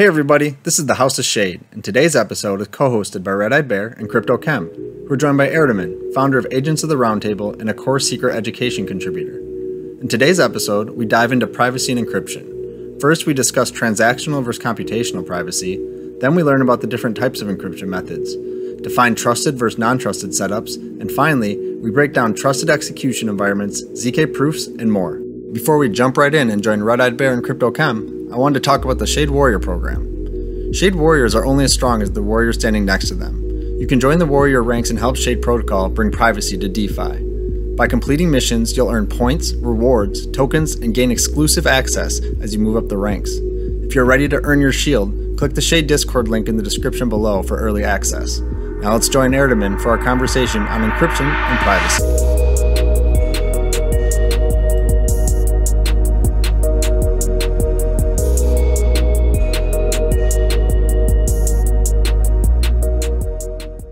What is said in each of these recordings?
Hey everybody, this is the House of Shade, and today's episode is co-hosted by Red-Eyed Bear and CryptoChem, who are joined by Ertemann, founder of Agents of the Roundtable and a core secret education contributor. In today's episode, we dive into privacy and encryption. First, we discuss transactional versus computational privacy, then we learn about the different types of encryption methods, define trusted versus non-trusted setups, and finally, we break down trusted execution environments, ZK proofs, and more. Before we jump right in and join Red-Eyed Bear and CryptoChem, I wanted to talk about the Shade Warrior program. Shade Warriors are only as strong as the warrior standing next to them. You can join the warrior ranks and help Shade Protocol bring privacy to DeFi. By completing missions, you'll earn points, rewards, tokens, and gain exclusive access as you move up the ranks. If you're ready to earn your shield, click the Shade Discord link in the description below for early access. Now let's join Ertemann for our conversation on encryption and privacy.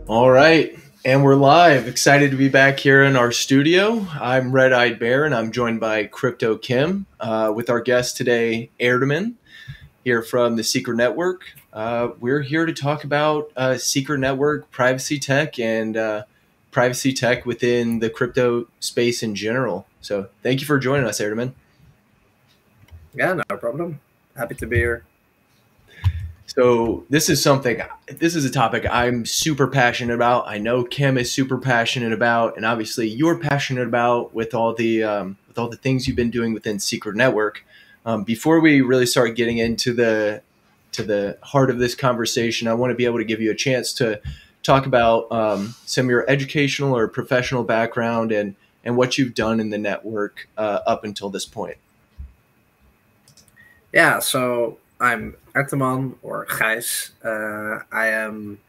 All right, and we're live. Excited to be back here in our studio. I'm Red-Eyed Bear, and I'm joined by CryptoChem with our guest today, Ertemann, here from the Secret Network. We're here to talk about secret network privacy tech and privacy tech within the crypto space in general. So thank you for joining us, Ertemann. Yeah, no problem. Happy to be here. So this is a topic I'm super passionate about. I know Kim is super passionate about, and obviously you're passionate about with all the things you've been doing within Secret Network. Before we really start getting into the heart of this conversation, I want to be able to give you a chance to talk about some of your educational or professional background and what you've done in the network up until this point. Yeah, so I'm Ertemann, or Gijs. I am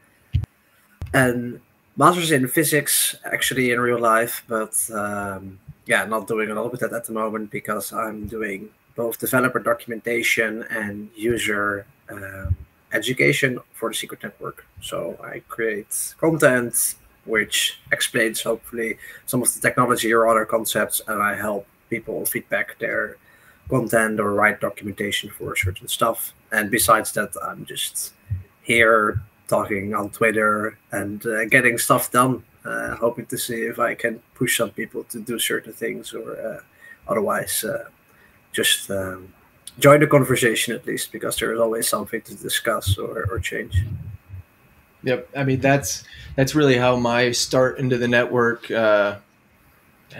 a master's in physics, actually in real life, but yeah, not doing a lot with that at the moment because I'm doing both developer documentation and user education for the Secret Network. So I create content which explains hopefully some of the technology or other concepts, and I help people feedback their content or write documentation for certain stuff. And besides that, I'm just here talking on Twitter and getting stuff done, hoping to see if I can push some people to do certain things, or otherwise just join the conversation at least, because there is always something to discuss or change. Yep, I mean that's really how my start into the network,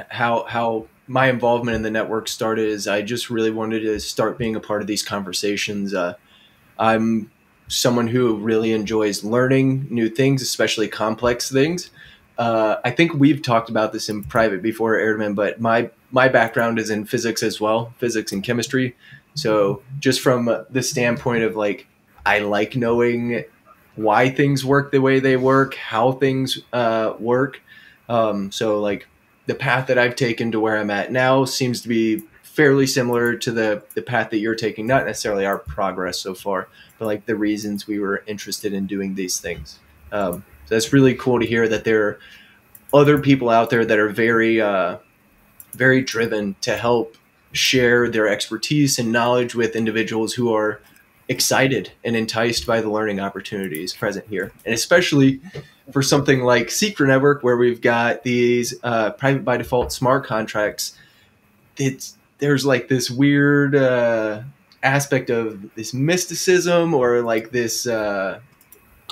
how my involvement in the network started, is I just really wanted to start being a part of these conversations. I'm someone who really enjoys learning new things, especially complex things. I think we've talked about this in private before, Ertemann, but my background is in physics as well, physics and chemistry. So just from the standpoint of like, I like knowing why things work the way they work, how things work. So like, the path that I've taken to where I'm at now seems to be fairly similar to the path that you're taking, not necessarily our progress so far, but like the reasons we were interested in doing these things. So that's really cool to hear that there are other people out there that are very, very driven to help share their expertise and knowledge with individuals who are excited and enticed by the learning opportunities present here. And especially for something like Secret Network, where we've got these private by default smart contracts, there's like this weird aspect of this mysticism or like this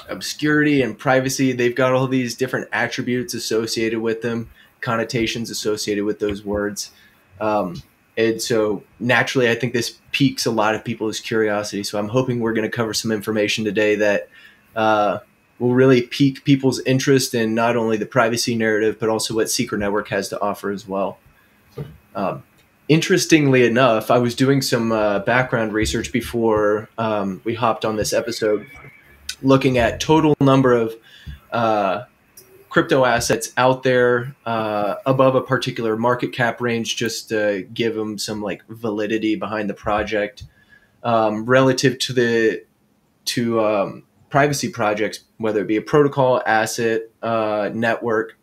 obscurity and privacy. They've got all these different attributes associated with them, connotations associated with those words. And so naturally, I think this piques a lot of people's curiosity. So I'm hoping we're going to cover some information today that will really pique people's interest in not only the privacy narrative, but also what Secret Network has to offer as well. Interestingly enough, I was doing some background research before we hopped on this episode, looking at total number of crypto assets out there above a particular market cap range, just to give them some like validity behind the project relative to privacy projects, whether it be a protocol, asset, network,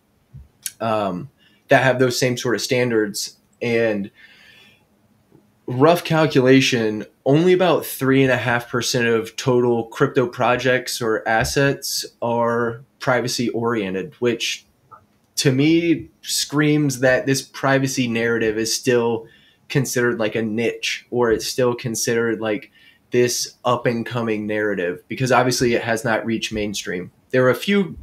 that have those same sort of standards. And rough calculation, only about 3.5% of total crypto projects or assets are privacy oriented, which to me screams that this privacy narrative is still considered like a niche, or it's still considered like this up and coming narrative, because obviously it has not reached mainstream. There are a few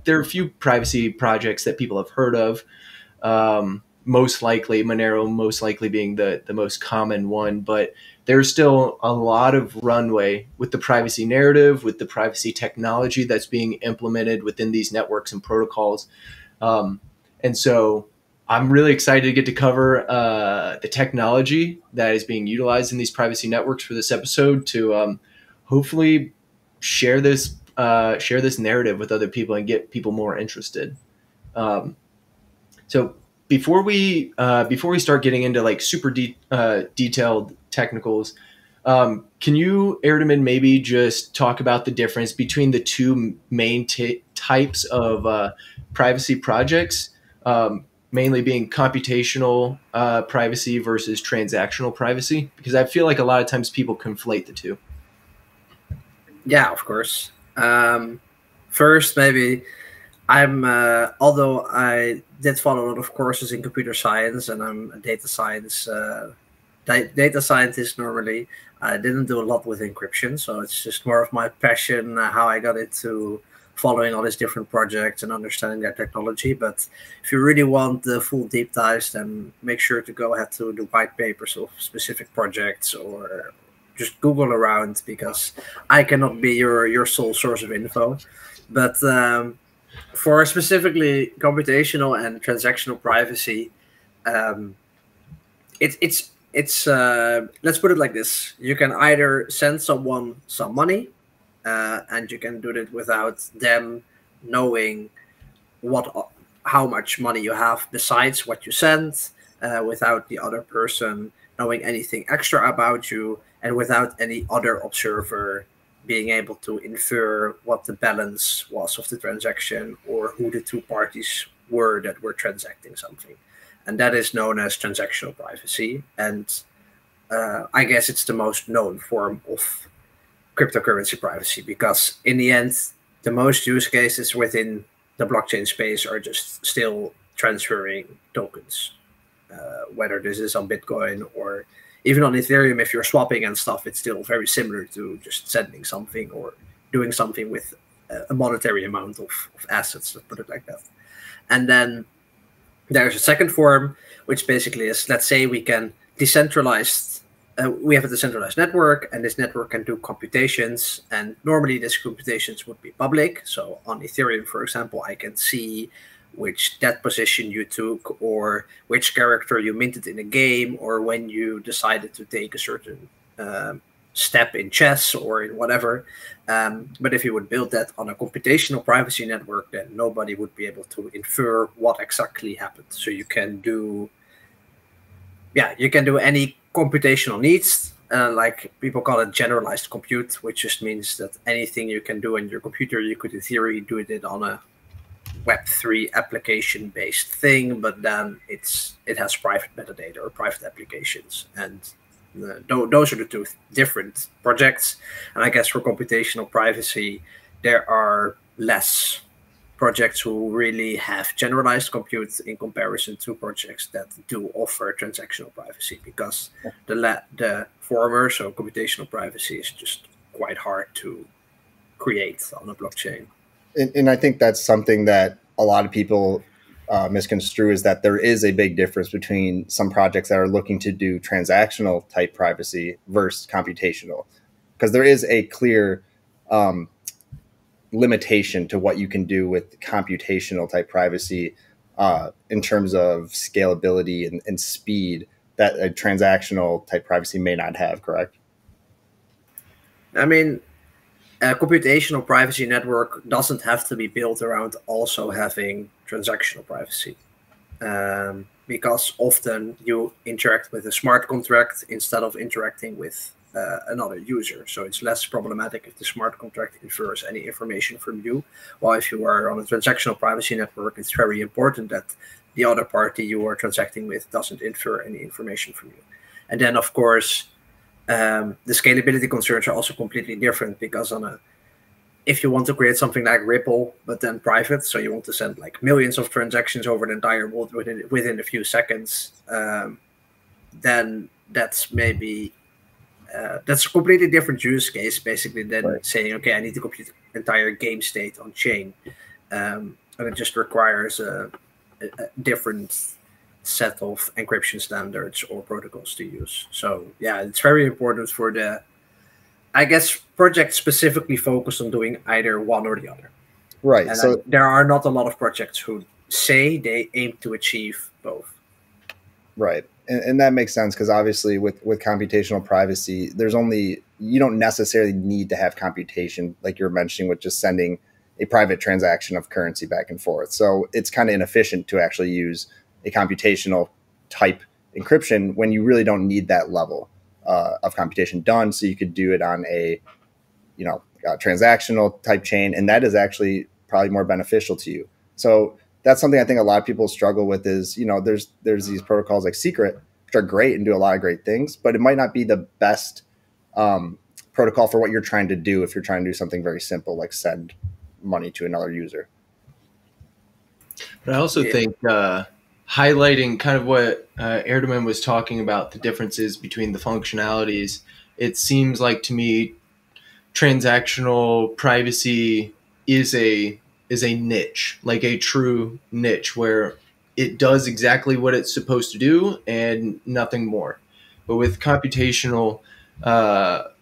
privacy projects that people have heard of. Most likely Monero, most likely being the most common one, but there's still a lot of runway with the privacy narrative, with the privacy technology that's being implemented within these networks and protocols. And so I'm really excited to get to cover the technology that is being utilized in these privacy networks for this episode to hopefully share this narrative with other people and get people more interested. So before we start getting into like super detailed technicals, can you, Ertemann, maybe just talk about the difference between the two main types of privacy projects, mainly being computational privacy versus transactional privacy? Because I feel like a lot of times people conflate the two. Yeah, of course. First, maybe although I did follow a lot of courses in computer science, and I'm a data scientist normally, I didn't do a lot with encryption, so it's just more of my passion, how I got into following all these different projects and understanding their technology. But if you really want the full deep dives, then make sure to go ahead to the white papers of specific projects, or just Google around, because I cannot be your sole source of info. But for specifically computational and transactional privacy, it's let's put it like this: you can either send someone some money, and you can do it without them knowing how much money you have besides what you sent, without the other person knowing anything extra about you, and without any other observer being able to infer what the balance was of the transaction or who the two parties were that were transacting something. And that is known as transactional privacy. And I guess it's the most known form of cryptocurrency privacy, because in the end, the most use cases within the blockchain space are just still transferring tokens, whether this is on Bitcoin or even on Ethereum. If you're swapping and stuff, it's still very similar to just sending something or doing something with a monetary amount of assets, let's put it like that. And then there's a second form, which basically is, let's say we can we have a decentralized network, and this network can do computations, and normally these computations would be public. So on Ethereum, for example, I can see which debt position you took, or which character you minted in a game, or when you decided to take a certain step in chess or in whatever. But if you would build that on a computational privacy network, then nobody would be able to infer what exactly happened. So you can do any computational needs, like people call it generalized compute, which just means that anything you can do on your computer, you could in theory do it on a Web3 application-based thing, but then it has private metadata or private applications, and those are the two different projects. And I guess for computational privacy, there are less projects who really have generalized compute in comparison to projects that do offer transactional privacy, because the former, so computational privacy, is just quite hard to create on a blockchain. And I think that's something that a lot of people misconstrue, is that there is a big difference between some projects that are looking to do transactional type privacy versus computational, because there is a clear limitation to what you can do with computational type privacy in terms of scalability and speed that a transactional type privacy may not have, correct? I mean, a computational privacy network doesn't have to be built around also having transactional privacy, because often you interact with a smart contract instead of interacting with another user. So it's less problematic if the smart contract infers any information from you. While if you are on a transactional privacy network, it's very important that the other party you are transacting with doesn't infer any information from you. And then, of course, The scalability concerns are also completely different, because if you want to create something like Ripple, but then private, so you want to send like millions of transactions over the entire world within a few seconds, then that's maybe that's a completely different use case, basically, than saying, okay, I need to compute the entire game state on chain, and it just requires a different set of encryption standards or protocols to use. So yeah, it's very important for the, I guess, project specifically focused on doing either one or the other. Right. And so there are not a lot of projects who say they aim to achieve both. Right. And that makes sense, because obviously with computational privacy, you don't necessarily need to have computation, like you were mentioning, with just sending a private transaction of currency back and forth. So it's kind of inefficient to actually use a computational type encryption when you really don't need that level of computation done. So you could do it on a transactional type chain, and that is actually probably more beneficial to you. So that's something I think a lot of people struggle with is, there's these protocols like Secret, which are great and do a lot of great things, but it might not be the best protocol for what you're trying to do if you're trying to do something very simple like send money to another user. But I also think highlighting kind of what Ertemann was talking about, the differences between the functionalities, it seems like to me transactional privacy is a niche, like a true niche, where it does exactly what it's supposed to do and nothing more. But with computational,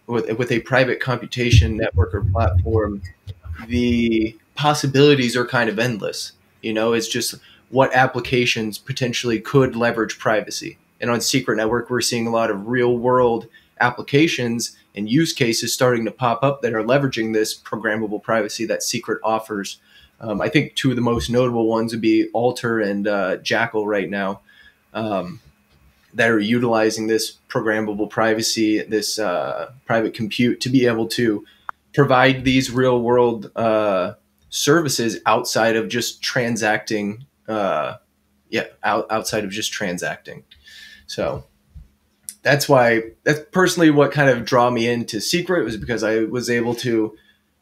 with a private computation network or platform, the possibilities are kind of endless. It's just what applications potentially could leverage privacy. And on Secret Network, we're seeing a lot of real world applications and use cases starting to pop up that are leveraging this programmable privacy that Secret offers. I think two of the most notable ones would be Alter and Jackal right now, that are utilizing this programmable privacy, this private compute, to be able to provide these real world services outside of just transacting. Outside of just transacting. So that's personally what kind of draw me into Secret, was because I was able to,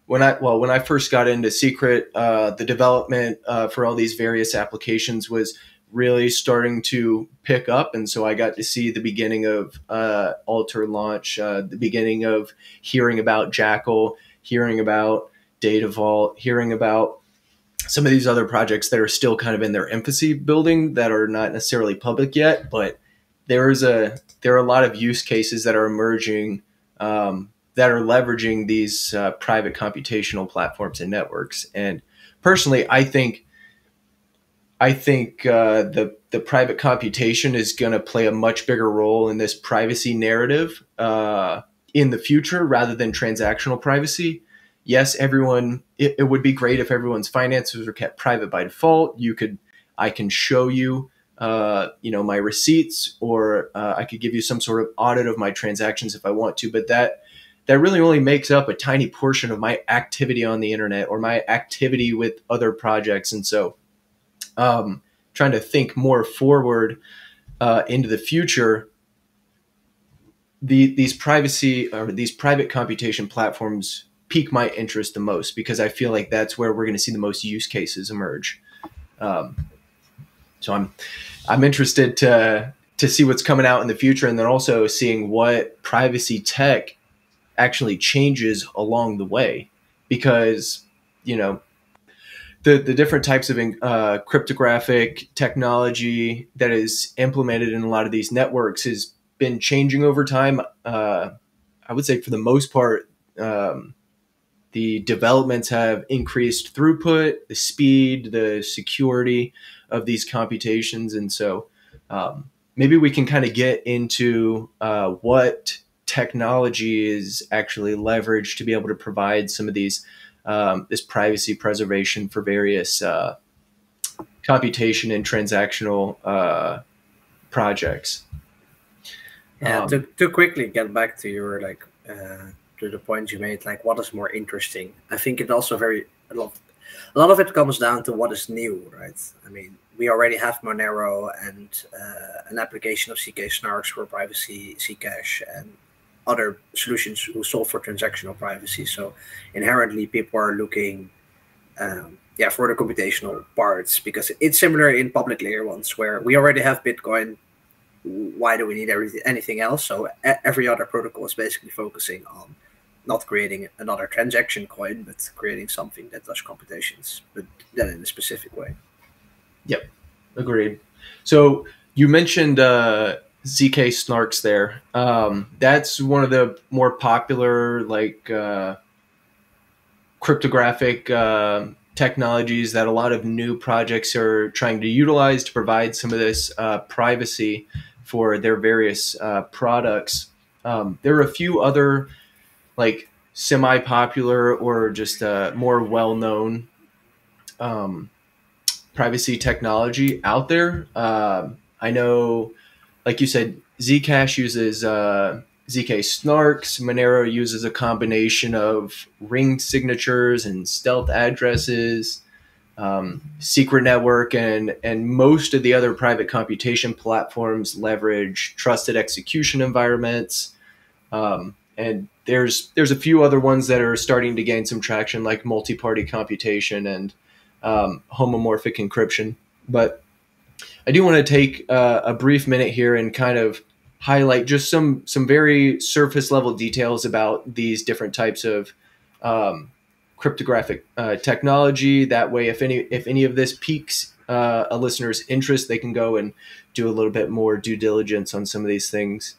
when I first got into Secret, the development for all these various applications was really starting to pick up. And so I got to see the beginning of Alter launch, the beginning of hearing about Jackal, hearing about Data Vault, hearing about some of these other projects that are still kind of in their infancy building, that are not necessarily public yet, but there are a lot of use cases that are emerging that are leveraging these private computational platforms and networks. And personally, I think the private computation is going to play a much bigger role in this privacy narrative in the future, rather than transactional privacy. Yes, it would be great if everyone's finances were kept private by default. I can show you, my receipts, or I could give you some sort of audit of my transactions if I want to, but that really only makes up a tiny portion of my activity on the internet or my activity with other projects. And so trying to think more forward into the future, these private computation platforms pique my interest the most, because I feel like that's where we're going to see the most use cases emerge. So I'm interested to see what's coming out in the future, and then also seeing what privacy tech actually changes along the way, because the different types of cryptographic technology that is implemented in a lot of these networks has been changing over time. I would say for the most part, the developments have increased throughput, the speed, the security of these computations. And so maybe we can kind of get into what technology is actually leveraged to be able to provide some of these, this privacy preservation for various computation and transactional projects. To quickly get back to your to the point you made, what is more interesting? I think it also a lot of it comes down to what is new, right? I mean, we already have Monero and an application of ZK-Snarks for privacy Zcash, and other solutions who solve for transactional privacy. So inherently, people are looking for the computational parts, because it's similar in public layer ones where we already have Bitcoin. Why do we need anything else? So every other protocol is basically focusing on not creating another transaction coin, but creating something that does computations, but then in a specific way. Yep, agreed. So you mentioned ZK-Snarks there. That's one of the more popular cryptographic technologies that a lot of new projects are trying to utilize to provide some of this privacy for their various products. There are a few other semi-popular or just more well-known privacy technology out there. I know, like you said, Zcash uses ZK-Snarks. Monero uses a combination of ring signatures and stealth addresses. Secret Network and most of the other private computation platforms leverage trusted execution environments. And there's a few other ones that are starting to gain some traction, like multi-party computation and homomorphic encryption. But I do want to take a brief minute here and kind of highlight just some very surface level details about these different types of cryptographic technology. That way, if any of this piques a listener's interest, they can go and do a little bit more due diligence on some of these things.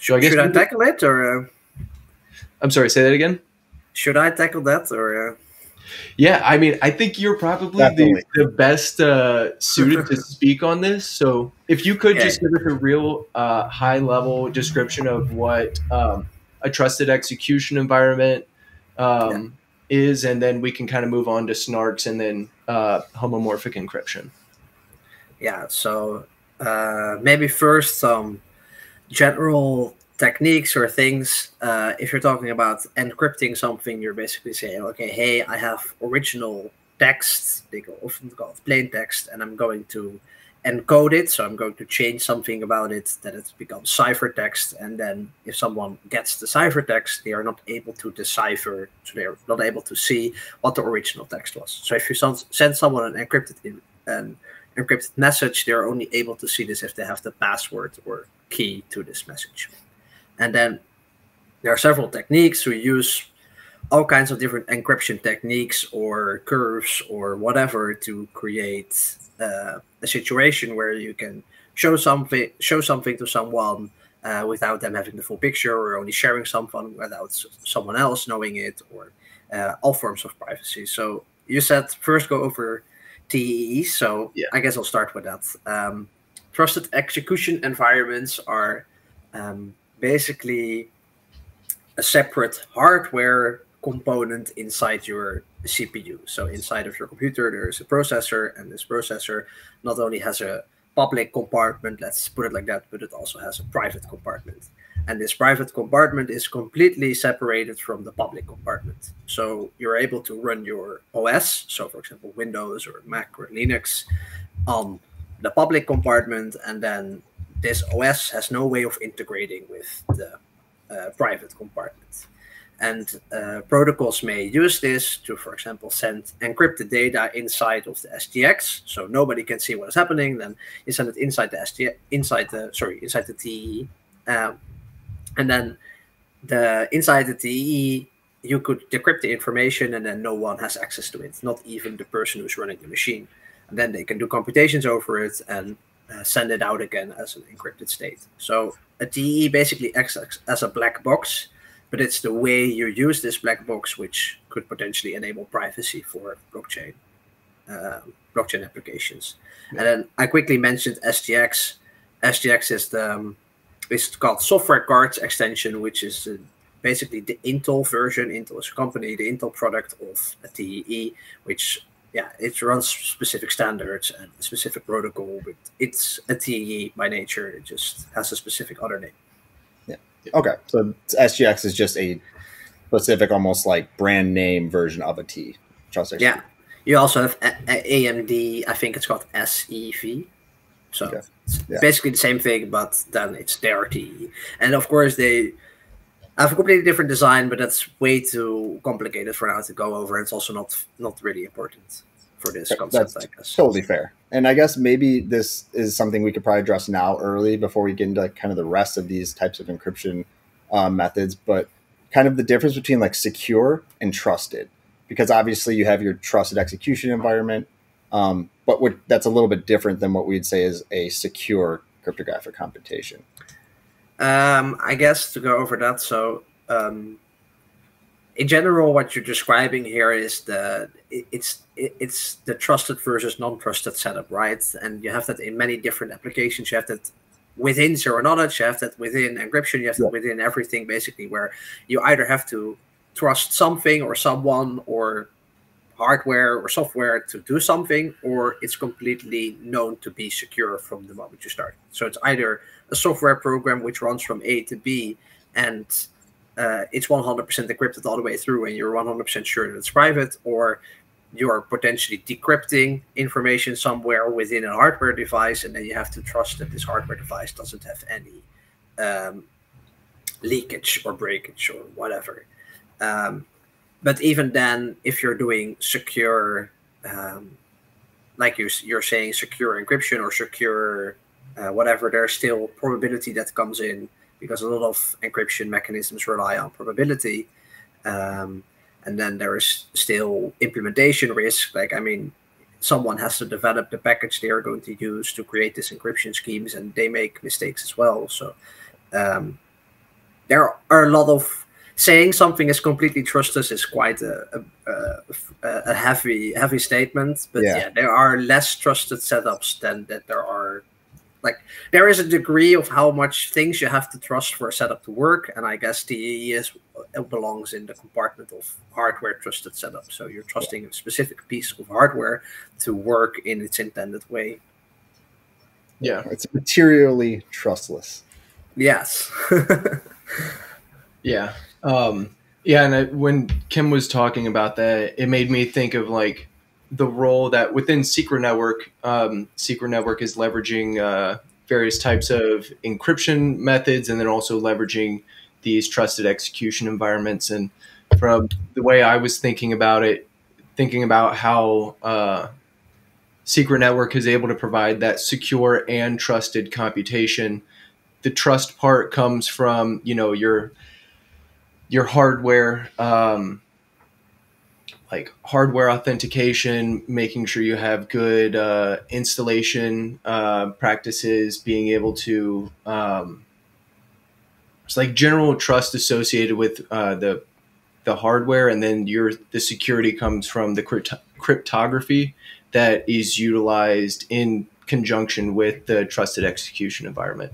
Should I tackle it, or? I'm sorry, say that again. Should I tackle that, or? Yeah, I mean, I think you're probably the best suited to speak on this. So if you could just give us a real high-level description of what a trusted execution environment is, and then we can kind of move on to snarks and then homomorphic encryption. Yeah, so maybe first some general techniques or things. If you're talking about encrypting something, you're basically saying, okay, hey, I have original text, they often call it plain text, and I'm going to encode it. So I'm going to change something about it that it becomes ciphertext. And then if someone gets the ciphertext, they are not able to decipher, so they're not able to see what the original text was. So if you send someone an encrypted message, they're only able to see this if they have the password or key to this message. And then there are several techniques. We use all kinds of different encryption techniques or curves or whatever to create a situation where you can show something to someone without them having the full picture, or only sharing something without someone else knowing it, or all forms of privacy. So you said first go over TEE, so yeah. I guess I'll start with that. Trusted execution environments are basically a separate hardware component inside your CPU. So inside of your computer, there is a processor, and this processor not only has a public compartment, let's put it like that, but it also has a private compartment. And this private compartment is completely separated from the public compartment. So you're able to run your OS, so for example, Windows or Mac or Linux, on the public compartment, and then this OS has no way of integrating with the private compartment. And protocols may use this to, for example, send encrypted data inside of the SGX, so nobody can see what is happening. Then you send it inside the SGX, inside the TEE, and then inside the TEE you could decrypt the information, and then no one has access to it, not even the person who's running the machine. And then they can do computations over it and send it out again as an encrypted state. So a TEE basically acts as a black box, but it's the way you use this black box which could potentially enable privacy for blockchain applications. Yeah. And then I quickly mentioned SGX. SGX is it's called Software Cards Extension, which is basically the Intel version. Intel is a company, the Intel product of a TEE, which it runs specific standards and a specific protocol, but it's a TEE by nature. It just has a specific other name. Yeah. Okay. So SGX is just a specific, almost like brand name version of a T. Yeah. You also have AMD. I think it's called SEV. So Okay. it's Yeah. basically the same thing, but then it's their key. And of course, they have a completely different design, but that's way too complicated for now to go over. It's also not really important for this concept, That's I guess. totally fair. And I guess maybe this is something we could probably address now early before we get into like kind of the rest of these types of encryption methods, but kind of the difference between like secure and trusted, because obviously you have your trusted execution environment, but that's a little bit different than what we'd say is a secure cryptographic computation. I guess to go over that, so in general, what you're describing here is it's the trusted versus non-trusted setup, right? And you have that in many different applications. You have that within zero knowledge, you have that within encryption, you have that within everything, basically, where you either have to trust something or someone or hardware or software to do something, or it's completely known to be secure from the moment you start. So it's either a software program which runs from A to B and it's 100% encrypted all the way through and you're 100% sure that it's private, or you're potentially decrypting information somewhere within a hardware device, and then you have to trust that this hardware device doesn't have any leakage or breakage or whatever. But even then, if you're doing secure, like you're saying, secure encryption or secure whatever, there's still probability that comes in, because a lot of encryption mechanisms rely on probability. And then there is still implementation risk. Like, I mean, someone has to develop the package they are going to use to create these encryption schemes, and they make mistakes as well. So there are a lot of, saying something is completely trustless is quite a heavy statement. But yeah, there are less trusted setups than that there are. Like, there is a degree of how much things you have to trust for a setup to work, and I guess it belongs in the compartment of hardware trusted setup. So you're trusting a specific piece of hardware to work in its intended way. Yeah, it's materially trustless. Yes. Yeah. And when Kim was talking about that, it made me think of like the role that within Secret Network is leveraging various types of encryption methods, and then also leveraging these trusted execution environments. And from the way I was thinking about it, thinking about how Secret Network is able to provide that secure and trusted computation, the trust part comes from, your hardware, like hardware authentication, making sure you have good installation practices, being able to it's like general trust associated with the hardware, and then the security comes from the cryptography that is utilized in conjunction with the trusted execution environment.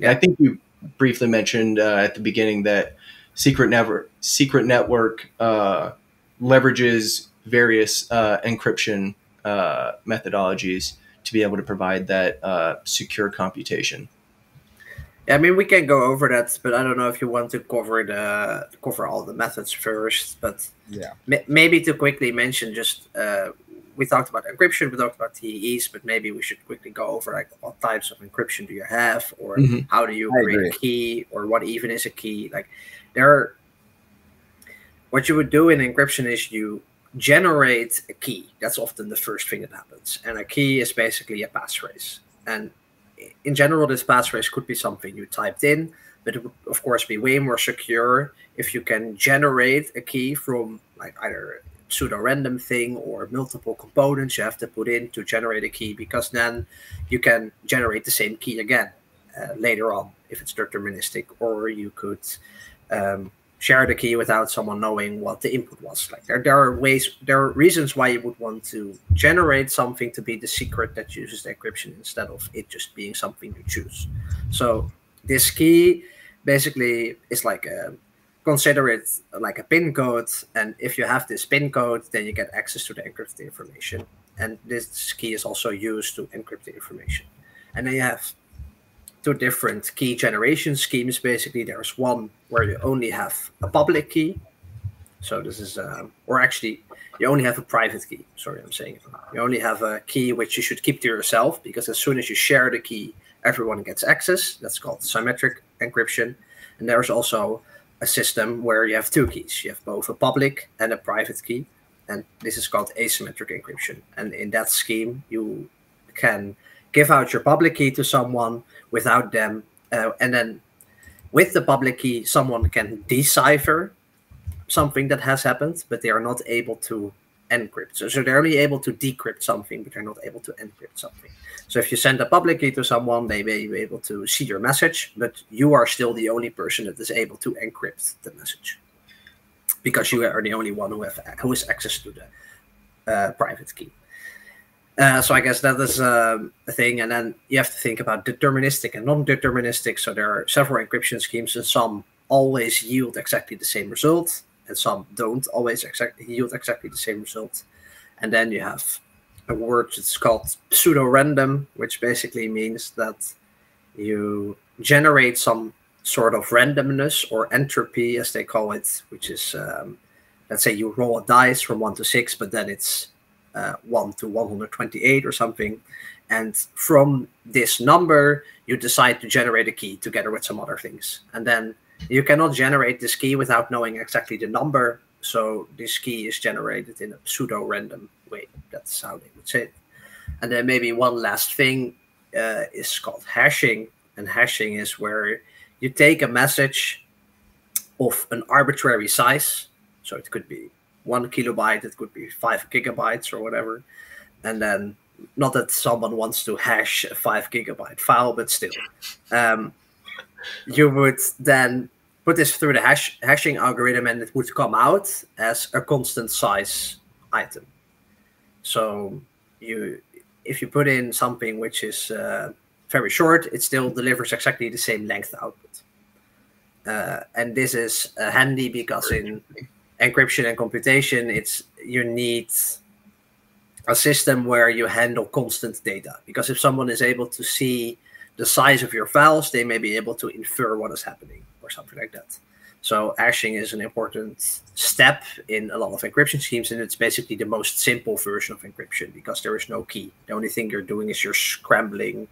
I think you briefly mentioned at the beginning that Secret Network leverages various encryption methodologies to be able to provide that secure computation. Yeah, I mean, we can go over that, but I don't know if you want to cover all the methods first. But yeah, maybe to quickly mention, just we talked about encryption, we talked about TEEs, but maybe we should quickly go over like what types of encryption do you have, or how do you create a key, or what even is a key. Like, what you would do in encryption is you generate a key. That's often the first thing that happens, and a key is basically a passphrase. And in general, this passphrase could be something you typed in, but it would, of course, be way more secure if you can generate a key from like either a pseudo-random thing or multiple components you have to put in to generate a key, because then you can generate the same key again later on if it's deterministic, or you could share the key without someone knowing what the input was. Like, there are reasons why you would want to generate something to be the secret that uses the encryption instead of it just being something you choose. So this key basically is like consider it like a PIN code, and if you have this PIN code, then you get access to the encrypted information, and this key is also used to encrypt the information. And then you have two different key generation schemes. Basically, there's one where you only have a public key. So this is, or actually, you only have a private key. Sorry, I'm saying it wrong. You only have a key which you should keep to yourself, because as soon as you share the key, everyone gets access. That's called symmetric encryption. And there's also a system where you have two keys. You have both a public and a private key. And this is called asymmetric encryption. And in that scheme, you can give out your public key to someone without them. And then with the public key, someone can decipher something that has happened, but they are not able to encrypt. So they're only able to decrypt something, but they're not able to encrypt something. So if you send a public key to someone, they may be able to see your message, but you are still the only person that is able to encrypt the message, because you are the only one who has access to the private key. So I guess that is a thing. And then you have to think about deterministic and non-deterministic. So there are several encryption schemes, and some always yield exactly the same result, and some don't always yield exactly the same result. And then you have a word that's called pseudorandom, which basically means that you generate some sort of randomness or entropy, as they call it, which is, let's say you roll a dice from 1 to 6, but then it's 1 to 128 or something. And from this number, you decide to generate a key together with some other things. And then you cannot generate this key without knowing exactly the number. So this key is generated in a pseudo-random way. That's how they would say it. And then maybe one last thing is called hashing. And hashing is where you take a message of an arbitrary size. So it could be 1 kilobyte, it could be 5 gigabytes or whatever. And then, not that someone wants to hash a 5 gigabyte file, but still. You would then put this through the hashing algorithm, and it would come out as a constant size item. So if you put in something which is very short, it still delivers exactly the same length output. And this is handy because in encryption and computation, you need a system where you handle constant data. Because if someone is able to see the size of your files, they may be able to infer what is happening or something like that. So hashing is an important step in a lot of encryption schemes, and it's basically the most simple version of encryption because there is no key. The only thing you're doing is you're scrambling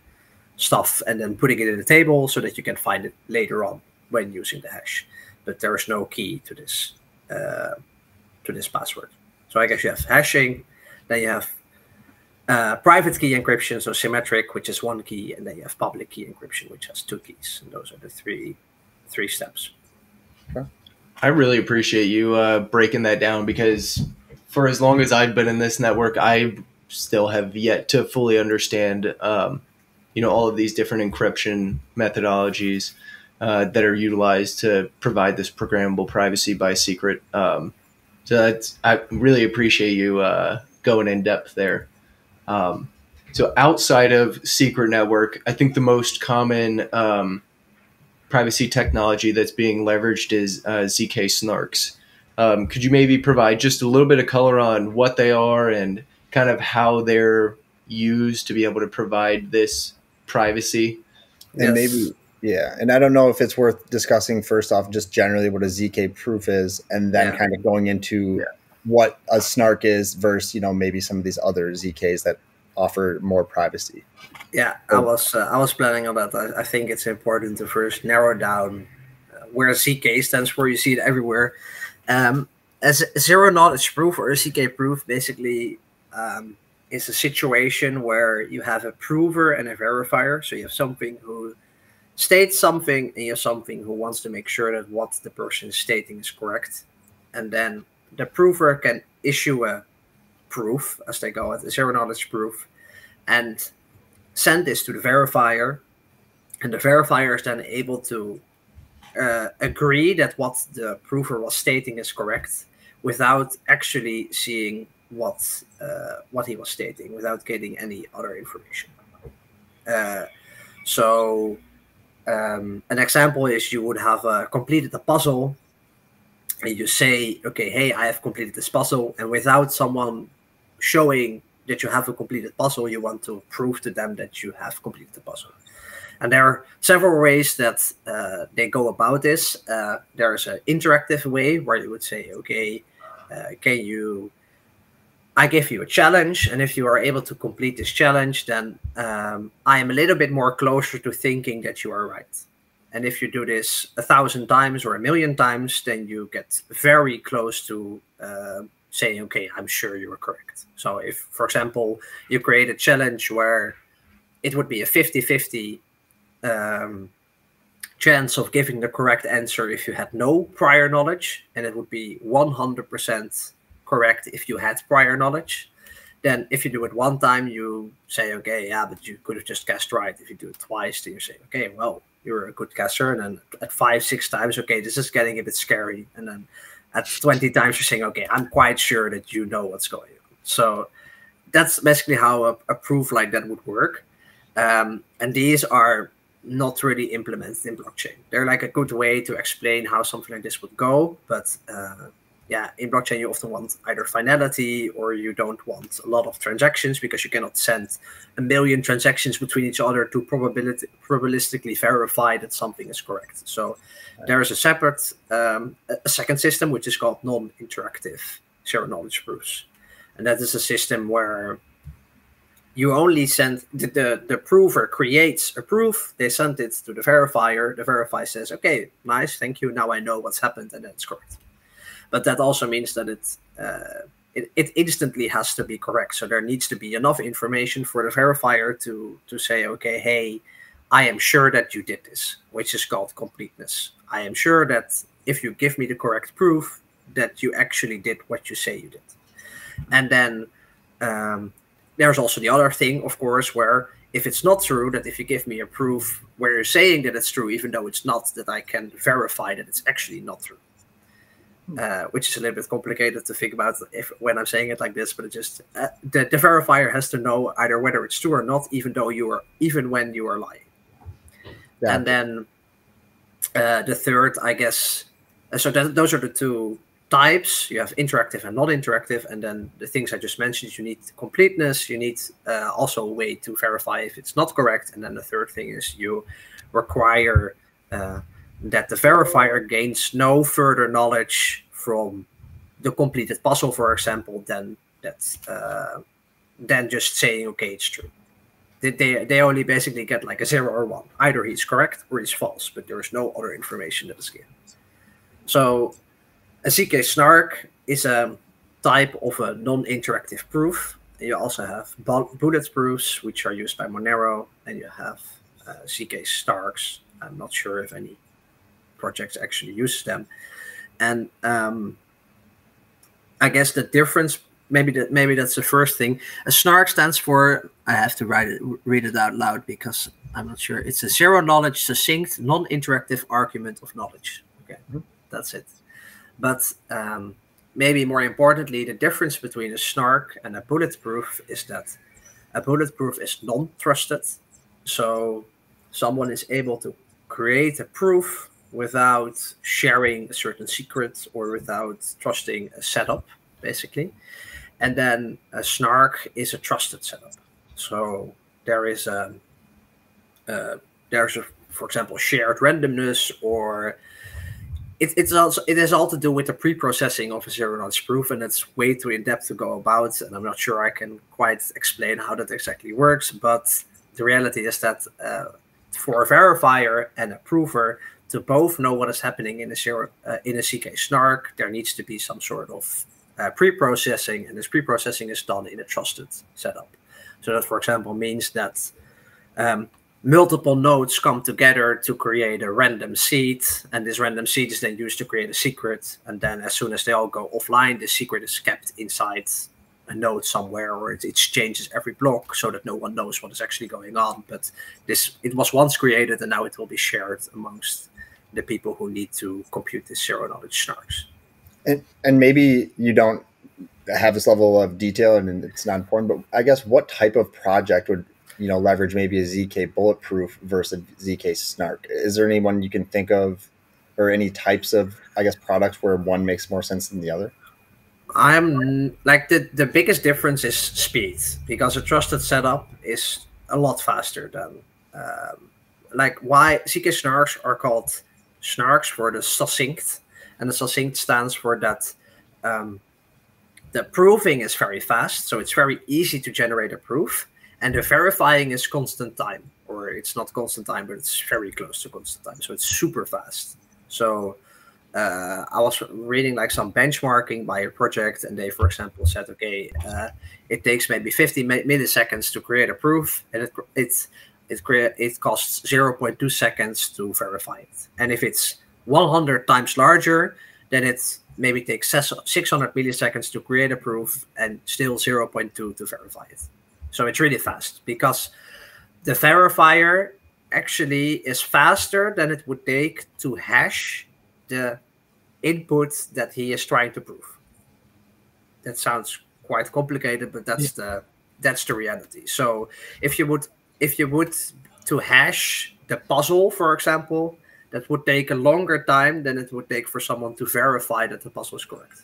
stuff and then putting it in a table so that you can find it later on when using the hash. But there is no key to this password. So I guess you have hashing, then you have private key encryption, so symmetric, which is 1 key, and then you have public key encryption, which has 2 keys. And those are the three steps. Okay. I really appreciate you breaking that down, because for as long as I've been in this network, I still have yet to fully understand, all of these different encryption methodologies that are utilized to provide this programmable privacy by secret. I really appreciate you going in depth there. So outside of secret network, I think the most common privacy technology that's being leveraged is ZK-Snarks. Could you maybe provide just a little bit of color on what they are and kind of how they're used to be able to provide this privacy? And maybe, yeah. And I don't know if it's worth discussing first off just generally what a ZK proof is, and then kind of going into what a snark is versus, maybe some of these other ZKs that offer more privacy. Yeah, I was planning on that. I think it's important to first narrow down where ZK stands for. You see it everywhere. As a zero knowledge proof or a ZK proof basically is a situation where you have a prover and a verifier. So you have something who states something, and you have something who wants to make sure that what the person is stating is correct. And then the prover can issue a proof, as they call it, a zero knowledge proof, and send this to the verifier. And the verifier is then able to agree that what the prover was stating is correct without actually seeing what he was stating, without getting any other information. So an example is you would have completed a puzzle, and you say, okay, hey, I have completed this puzzle, and without someone showing that you have a completed puzzle, you want to prove to them that you have completed the puzzle. And there are several ways that they go about this. There's an interactive way where you would say, okay, can you I give you a challenge, and if you are able to complete this challenge, then I am a little bit more closer to thinking that you are right. And if you do this 1,000 times or 1,000,000 times, then you get very close to saying, okay, I'm sure you are correct. So if, for example, you create a challenge where it would be a 50-50 chance of giving the correct answer if you had no prior knowledge, and it would be 100% correct if you had prior knowledge, then if you do it one time, you say, okay, yeah, but you could have just guessed right. If you do it twice, then you say, okay, well, you're a good guesser. And then at 5-6 times, okay, this is getting a bit scary. And then at 20 times, you're saying, okay, I'm quite sure that you know what's going on. So that's basically how a proof like that would work. And these are not really implemented in blockchain. They're like a good way to explain how something like this would go. But yeah, in blockchain, you often want either finality, or you don't want a lot of transactions, because you cannot send 1,000,000 transactions between each other to probabilistically verify that something is correct. So there is a separate, a second system, which is called non-interactive zero-knowledge proofs. And that is a system where you only send, the prover creates a proof, they send it to the verifier, the verifier says, okay, nice, thank you, now I know what's happened, and that's correct. But that also means that it instantly has to be correct. So there needs to be enough information for the verifier to say, okay, hey, I am sure that you did this, which is called completeness. I am sure that if you give me the correct proof, that you actually did what you say you did. And then there's also the other thing, of course, where if it's not true, that if you give me a proof where you're saying that it's true, even though it's not, that I can verify that it's actually not true. Which is a little bit complicated to think about when I'm saying it like this, but it just the verifier has to know either whether it's true or not, even when you are lying. Yeah. And then the third, I guess, so those are the two types. You have interactive and non-interactive, and then the things I just mentioned. You need completeness. You need also a way to verify if it's not correct, and then the third thing is you require that the verifier gains no further knowledge from the completed puzzle, for example, than just saying, okay, it's true. They only basically get like a 0 or 1. Either he's correct or he's false, but there is no other information that is given. So a ZK-Snark is a type of a non-interactive proof. And you also have bullet proofs, which are used by Monero, and you have ZK-Snarks. I'm not sure if any projects actually use them. And I guess the difference, maybe that's the first thing. A snark stands for, I have to read it out loud because I'm not sure. It's a zero-knowledge, succinct, non-interactive argument of knowledge. Okay, that's it. But maybe more importantly, the difference between a snark and a bulletproof is that a bulletproof is non-trusted. So someone is able to create a proof without sharing a certain secret or without trusting a setup, basically. And then a snark is a trusted setup. So there is there's a, for example, shared randomness, or it has all to do with the pre-processing of a zero-knowledge proof, and it's way too in-depth to go about, and I'm not sure I can quite explain how that exactly works, but the reality is that for a verifier and a prover to both know what is happening in a ZK-Snark, there needs to be some sort of pre-processing, and this pre-processing is done in a trusted setup. So that, for example, means that multiple nodes come together to create a random seed, and this random seed is then used to create a secret, and then as soon as they all go offline, the secret is kept inside a node somewhere, or it changes every block so that no one knows what is actually going on. But it was once created, and now it will be shared amongst the people who need to compute this zero-knowledge snarks. And maybe you don't have this level of detail, and it's not important, but I guess what type of project would leverage maybe a ZK bulletproof versus a ZK snark? Is there anyone you can think of, or any types of, I guess, products where one makes more sense than the other? I'm like the biggest difference is speed, because a trusted setup is a lot faster than like why ZK snarks are called snarks for the succinct, and the succinct stands for that the proving is very fast, so it's very easy to generate a proof, and the verifying is constant time, or it's not constant time, but it's very close to constant time, so it's super fast. So I was reading like some benchmarking by a project, and they, for example, said, okay, it takes maybe 50 milliseconds to create a proof, and it costs 0.2 seconds to verify it. And if it's 100 times larger, then it maybe takes 600 milliseconds to create a proof and still 0.2 to verify it. So it's really fast, because the verifier actually is faster than it would take to hash the input that he is trying to prove. That sounds quite complicated, but that's the reality. So if you would to hash the puzzle, for example, that would take a longer time than it would take for someone to verify that the puzzle is correct.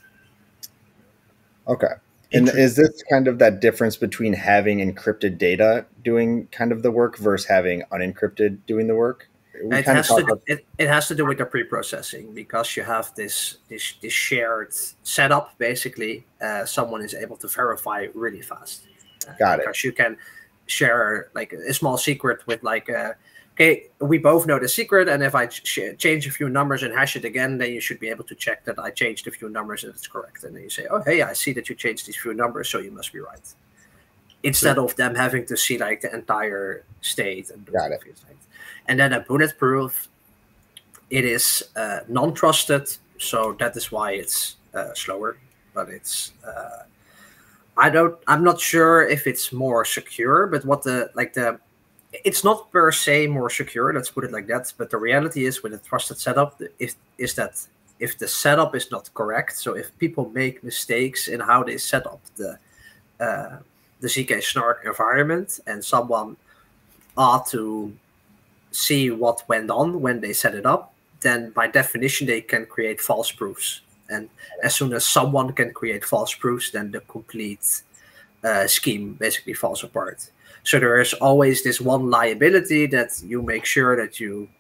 Okay. And is this kind of that difference between having encrypted data doing kind of the work versus having unencrypted doing the work? It has to do with the pre-processing, because you have this shared setup. Basically, someone is able to verify really fast. Got it. Because you can share like a small secret with like, okay, we both know the secret, and if I change a few numbers and hash it again, then you should be able to check that I changed a few numbers and it's correct. And then you say, oh, hey, I see that you changed these few numbers, so you must be right. Instead of them having to see like the entire state and do everything. And then a bulletproof, it is non-trusted, so that is why it's slower. But it's I'm not sure if it's more secure, but it's not per se more secure. Let's put it like that. But the reality is, with a trusted setup, is that if the setup is not correct, so if people make mistakes in how they set up the ZK-Snark environment, and someone ought to see what went on when they set it up, then by definition they can create false proofs. And as soon as someone can create false proofs, then the complete scheme basically falls apart. So there is always this one liability that you make sure that you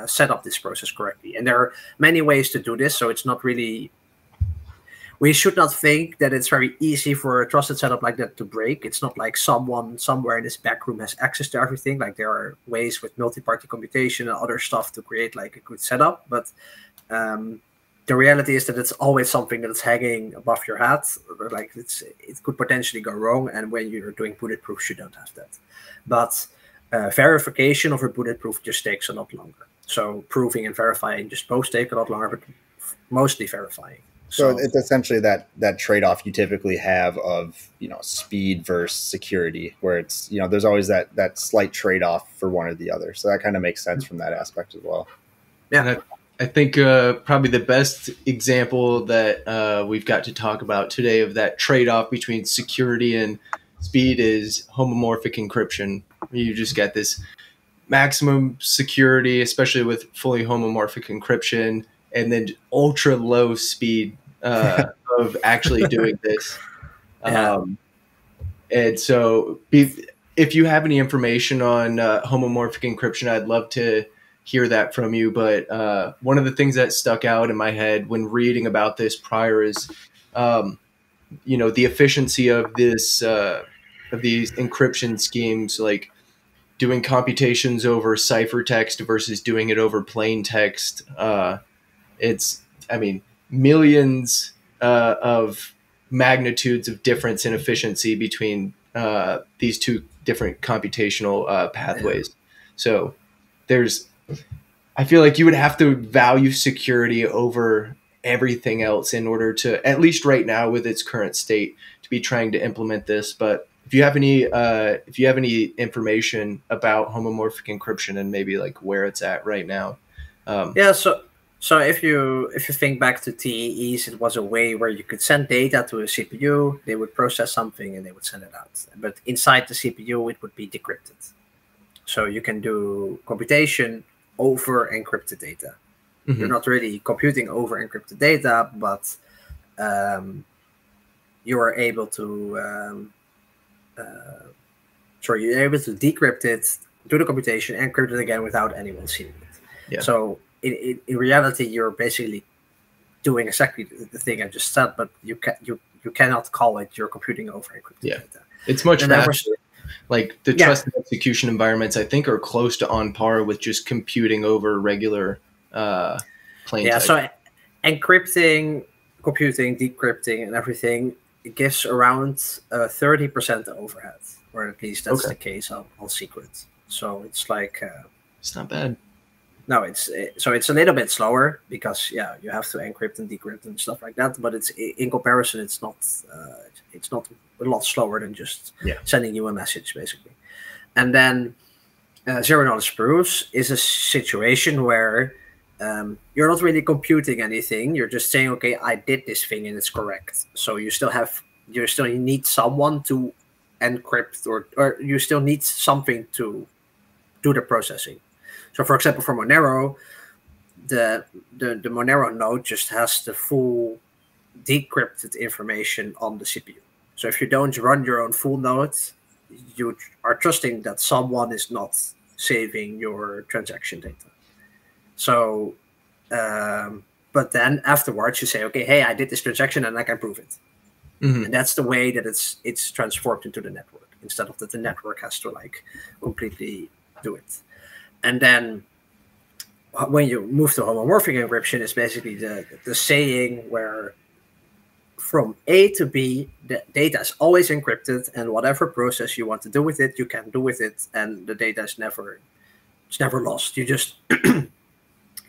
set up this process correctly. And there are many ways to do this, so it's not really... We should not think that it's very easy for a trusted setup like that to break. It's not like someone somewhere in this back room has access to everything. Like, there are ways with multi-party computation and other stuff to create like a good setup. But the reality is that it's always something that's hanging above your head. Like, it could potentially go wrong. And when you're doing bulletproofs, you don't have that. But verification of a bulletproof just takes a lot longer. So proving and verifying just both take a lot longer, but mostly verifying. So it's essentially that trade-off you typically have of, speed versus security, where it's, there's always that slight trade-off for one or the other. So that kind of makes sense from that aspect as well. Yeah. And I think probably the best example that we've got to talk about today of that trade-off between security and speed is homomorphic encryption. You just get this maximum security, especially with fully homomorphic encryption, and then ultra low speed of actually doing this. And so if you have any information on homomorphic encryption, I'd love to hear that from you. But one of the things that stuck out in my head when reading about this prior is, the efficiency of this, of these encryption schemes, like doing computations over ciphertext versus doing it over plain text. Millions of magnitudes of difference in efficiency between these two different computational pathways. So I feel like you would have to value security over everything else in order to, at least right now with its current state, to be trying to implement this. But if you have any information about homomorphic encryption and maybe like where it's at right now. So if you think back to TEEs, it was a way where you could send data to a CPU, they would process something and they would send it out. But inside the CPU, it would be decrypted. So you can do computation over encrypted data. Mm-hmm. You're not really computing over encrypted data, but you are able to you're able to decrypt it, do the computation, encrypt it again without anyone seeing it. Yeah. So in reality, you're basically doing exactly the thing I just said, but you You cannot call it you're computing over encrypted data. It's much faster. Like the trusted execution environments, I think, are close to on par with just computing over regular plain text. So encrypting, computing, decrypting, and everything, it gives around 30% overhead, or at least that's the case on secret. So it's like it's not bad. No, it's a little bit slower because you have to encrypt and decrypt and stuff like that. But it's in comparison, it's not a lot slower than just sending you a message, basically. And then zero knowledge proofs is a situation where you're not really computing anything. You're just saying, okay, I did this thing and it's correct. So you still need someone to encrypt, or you still need something to do the processing. So, for example, for Monero, the Monero node just has the full decrypted information on the CPU. So if you don't run your own full node, you are trusting that someone is not saving your transaction data. So, but then afterwards you say, okay, hey, I did this transaction and I can prove it. And that's the way that it's transformed into the network, instead of that the network has to like completely do it. And then when you move to homomorphic encryption, it's basically the saying where from A to B, the data is always encrypted, and whatever process you want to do with it, you can do with it, and the data is never lost. You just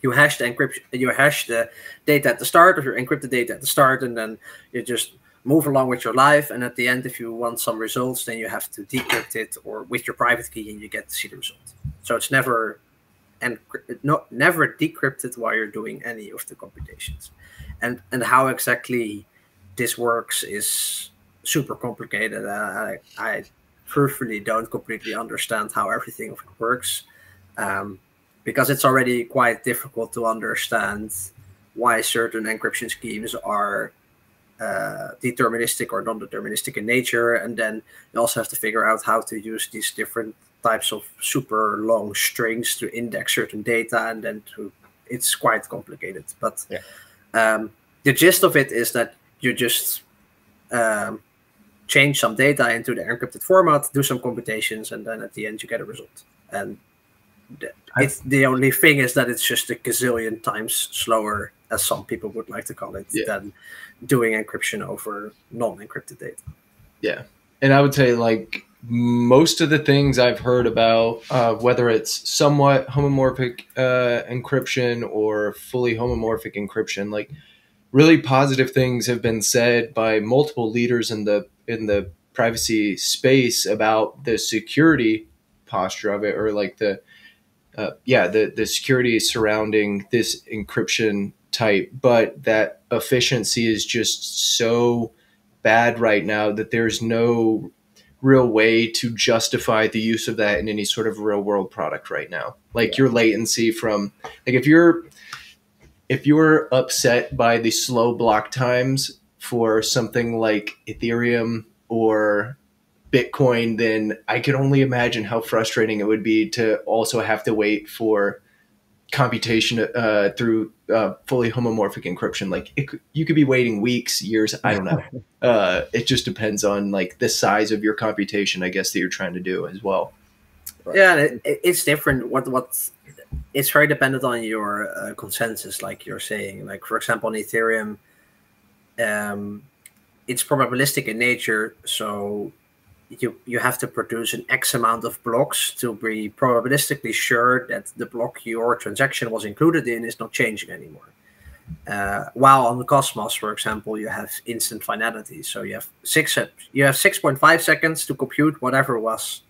you hash the encryption, you hash the data at the start of your encrypted data at the start, and then you just move along with your life. And at the end, if you want some results, then you have to decrypt it or with your private key, and you get to see the result. So it's never decrypted while you're doing any of the computations. And how exactly this works is super complicated. I truthfully don't completely understand how everything works, because it's already quite difficult to understand why certain encryption schemes are deterministic or non-deterministic in nature. And then you also have to figure out how to use these different types of super long strings to index certain data, and then it's quite complicated. But the gist of it is that you just change some data into the encrypted format, do some computations, and then at the end you get a result. And the only thing is that it's just a gazillion times slower, as some people would like to call it, than doing encryption over non-encrypted data. Yeah. And I would say, like, most of the things I've heard about, whether it's somewhat homomorphic encryption or fully homomorphic encryption, like really positive things have been said by multiple leaders in the privacy space about the security posture of it, or like the security surrounding this encryption type. But that efficiency is just so bad right now that there's no real way to justify the use of that in any sort of real world product right now. Like your latency from, like, if you're upset by the slow block times for something like Ethereum or Bitcoin, then I can only imagine how frustrating it would be to also have to wait for computation through fully homomorphic encryption. Like you could be waiting weeks, years, I don't know. It just depends on like the size of your computation, I guess, that you're trying to do as well. Right. Yeah, it's different. It's very dependent on your consensus, like you're saying. Like, for example, on Ethereum, it's probabilistic in nature, so you have to produce an X amount of blocks to be probabilistically sure that the block your transaction was included in is not changing anymore. While on the Cosmos, for example, you have instant finality. So you have 6.5 seconds to compute whatever was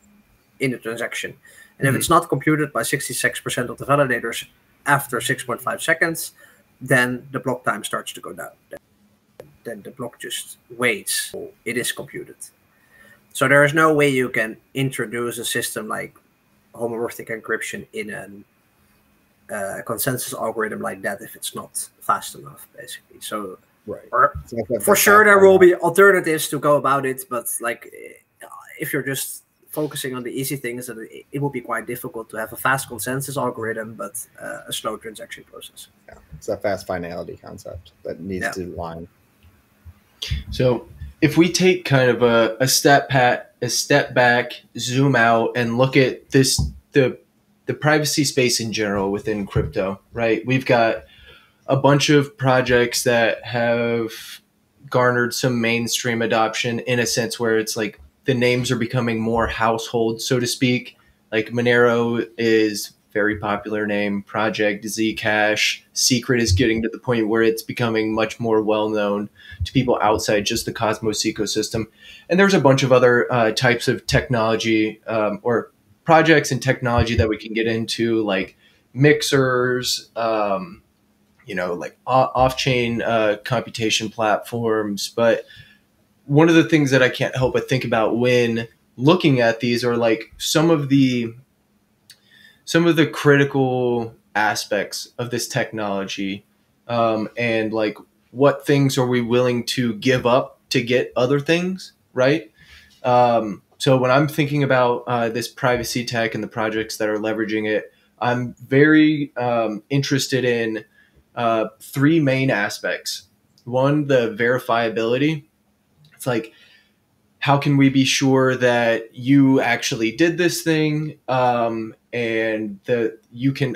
in the transaction. And if it's not computed by 66% of the validators after 6.5 seconds, then the block time starts to go down. Then the block just waits until it is computed. So there is no way you can introduce a system like homomorphic encryption in a consensus algorithm like that if it's not fast enough, basically. So, for sure there will be alternatives to go about it, but like if you're just focusing on the easy things, it will be quite difficult to have a fast consensus algorithm, but a slow transaction process. Yeah, it's that fast finality concept that needs to line. So if we take kind of a step back, zoom out, and look at the privacy space in general within crypto, right? We've got a bunch of projects that have garnered some mainstream adoption in a sense where it's like the names are becoming more household, so to speak. Like Monero is very popular name, Project, Zcash, Secret is getting to the point where it's becoming much more well known to people outside just the Cosmos ecosystem. And there's a bunch of other types of technology or projects and technology that we can get into, like mixers, like off-chain computation platforms. But one of the things that I can't help but think about when looking at these are like some of the critical aspects of this technology, and like what things are we willing to give up to get other things, right? So when I'm thinking about this privacy tech and the projects that are leveraging it, I'm very interested in three main aspects. One, the verifiability. It's like, how can we be sure that you actually did this thing, and that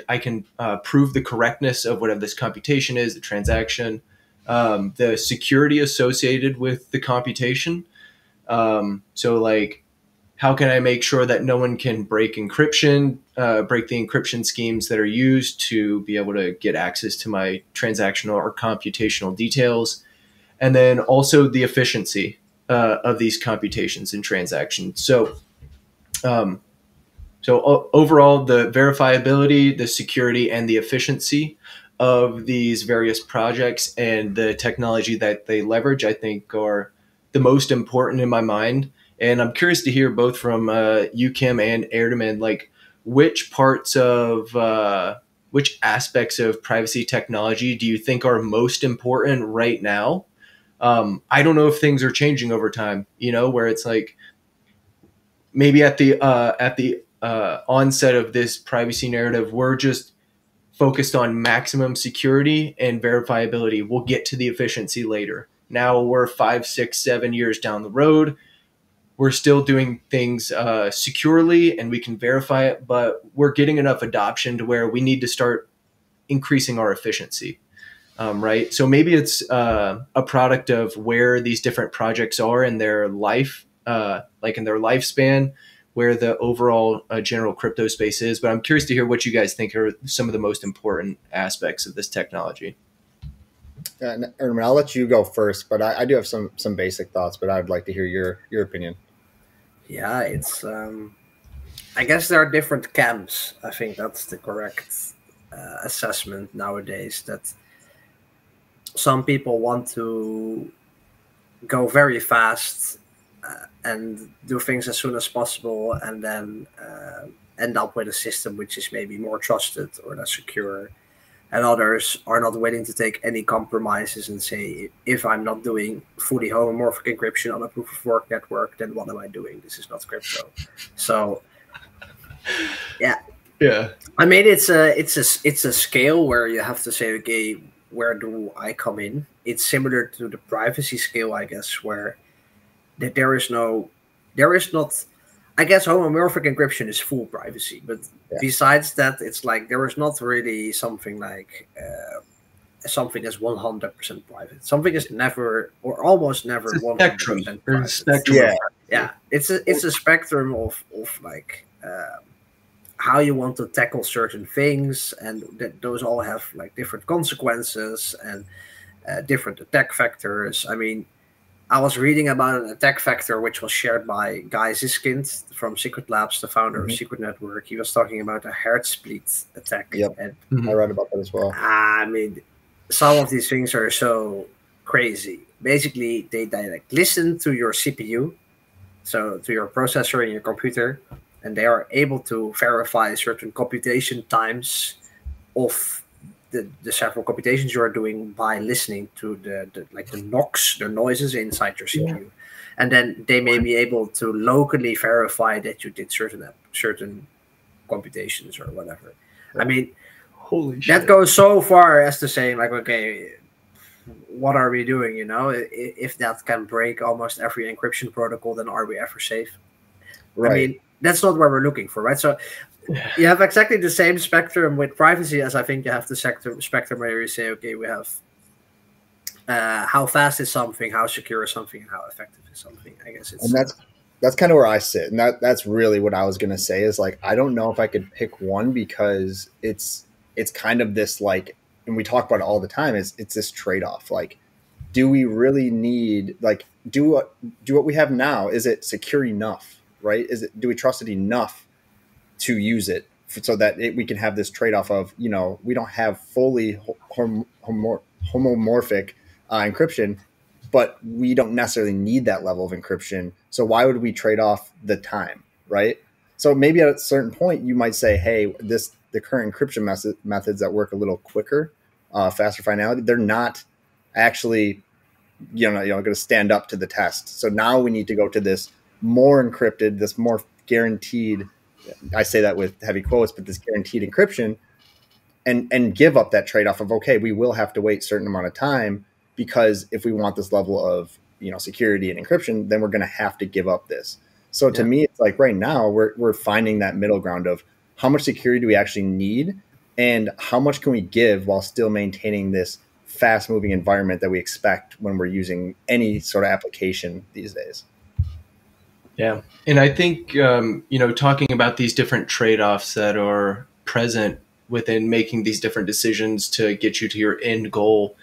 I can prove the correctness of whatever this computation is, the transaction, the security associated with the computation. So like, how can I make sure that no one can break encryption, break the encryption schemes that are used to be able to get access to my transactional or computational details? And then also the efficiency of these computations and transactions. So, overall, the verifiability, the security, and the efficiency of these various projects and the technology that they leverage, I think, are the most important in my mind. And I'm curious to hear both from you, Kim, and Ertemann, like which aspects of privacy technology do you think are most important right now? I don't know if things are changing over time, where it's like maybe at the onset of this privacy narrative, we're just focused on maximum security and verifiability. We'll get to the efficiency later. Now we're 5, 6, 7 years down the road. We're still doing things securely and we can verify it, but we're getting enough adoption to where we need to start increasing our efficiency. Right. So maybe it's a product of where these different projects are in their life, like in their lifespan, where the overall general crypto space is. But I'm curious to hear what you guys think are some of the most important aspects of this technology. Ertemann, I'll let you go first, but I do have some basic thoughts, but I'd like to hear your opinion. Yeah, it's I guess there are different camps. I think that's the correct assessment nowadays, that some people want to go very fast and do things as soon as possible, and then end up with a system which is maybe more trusted or less secure. And others are not willing to take any compromises and say, if I'm not doing fully homomorphic encryption on a proof of work network, then what am I doing? This is not crypto. So, yeah. I mean, it's a scale where you have to say, okay, where do I come in? It's similar to the privacy scale, I guess, where there is not. I guess homomorphic encryption is full privacy, but besides that, it's like there is not really something like something is 100% private. Something is never or almost never 100% private. Spectrum. Yeah. It's a spectrum of like how you want to tackle certain things, and those all have like different consequences and different attack vectors. I mean, I was reading about an attack vector which was shared by Guy Ziskind from Secret Labs, the founder of Secret Network. He was talking about a heart split attack. Yep, and I read about that as well. I mean, some of these things are so crazy. Basically, they like listen to your CPU, so to your processor in your computer, and they are able to verify certain computation times of the several computations you are doing by listening to the knocks, the noises inside your CPU, and then they may be able to locally verify that you did certain computations or whatever. I mean, holy shit, that goes so far as to say, like, okay, what are we doing? If that can break almost every encryption protocol, then are we ever safe? Right. I mean, that's not what we're looking for, right? So you have exactly the same spectrum with privacy as I think you have the spectrum where you say, okay, we have how fast is something, how secure is something, and how effective is something. I guess it's... And that's kind of where I sit. And that's really what I was going to say is like, I don't know if I could pick one, because it's kind of this like, and we talk about it all the time, it's this trade-off. Like, do we really need, like, do what we have now? Is it secure enough, right? Do we trust it enough to use it so that we can have this trade-off of, we don't have fully homomorphic encryption, but we don't necessarily need that level of encryption. So why would we trade off the time, right? So maybe at a certain point you might say, hey, the current encryption methods that work a little quicker, faster finality, they're not actually going to stand up to the test. So now we need to go to this more encrypted, this more guaranteed, I say that with heavy quotes, but this guaranteed encryption, and give up that trade-off of, okay, we will have to wait a certain amount of time, because if we want this level of security and encryption, then we're going to have to give up this. So to me, it's like right now we're finding that middle ground of how much security do we actually need, and how much can we give while still maintaining this fast moving environment that we expect when we're using any sort of application these days. Yeah. And I think, talking about these different trade-offs that are present within making these different decisions to get you to your end goal.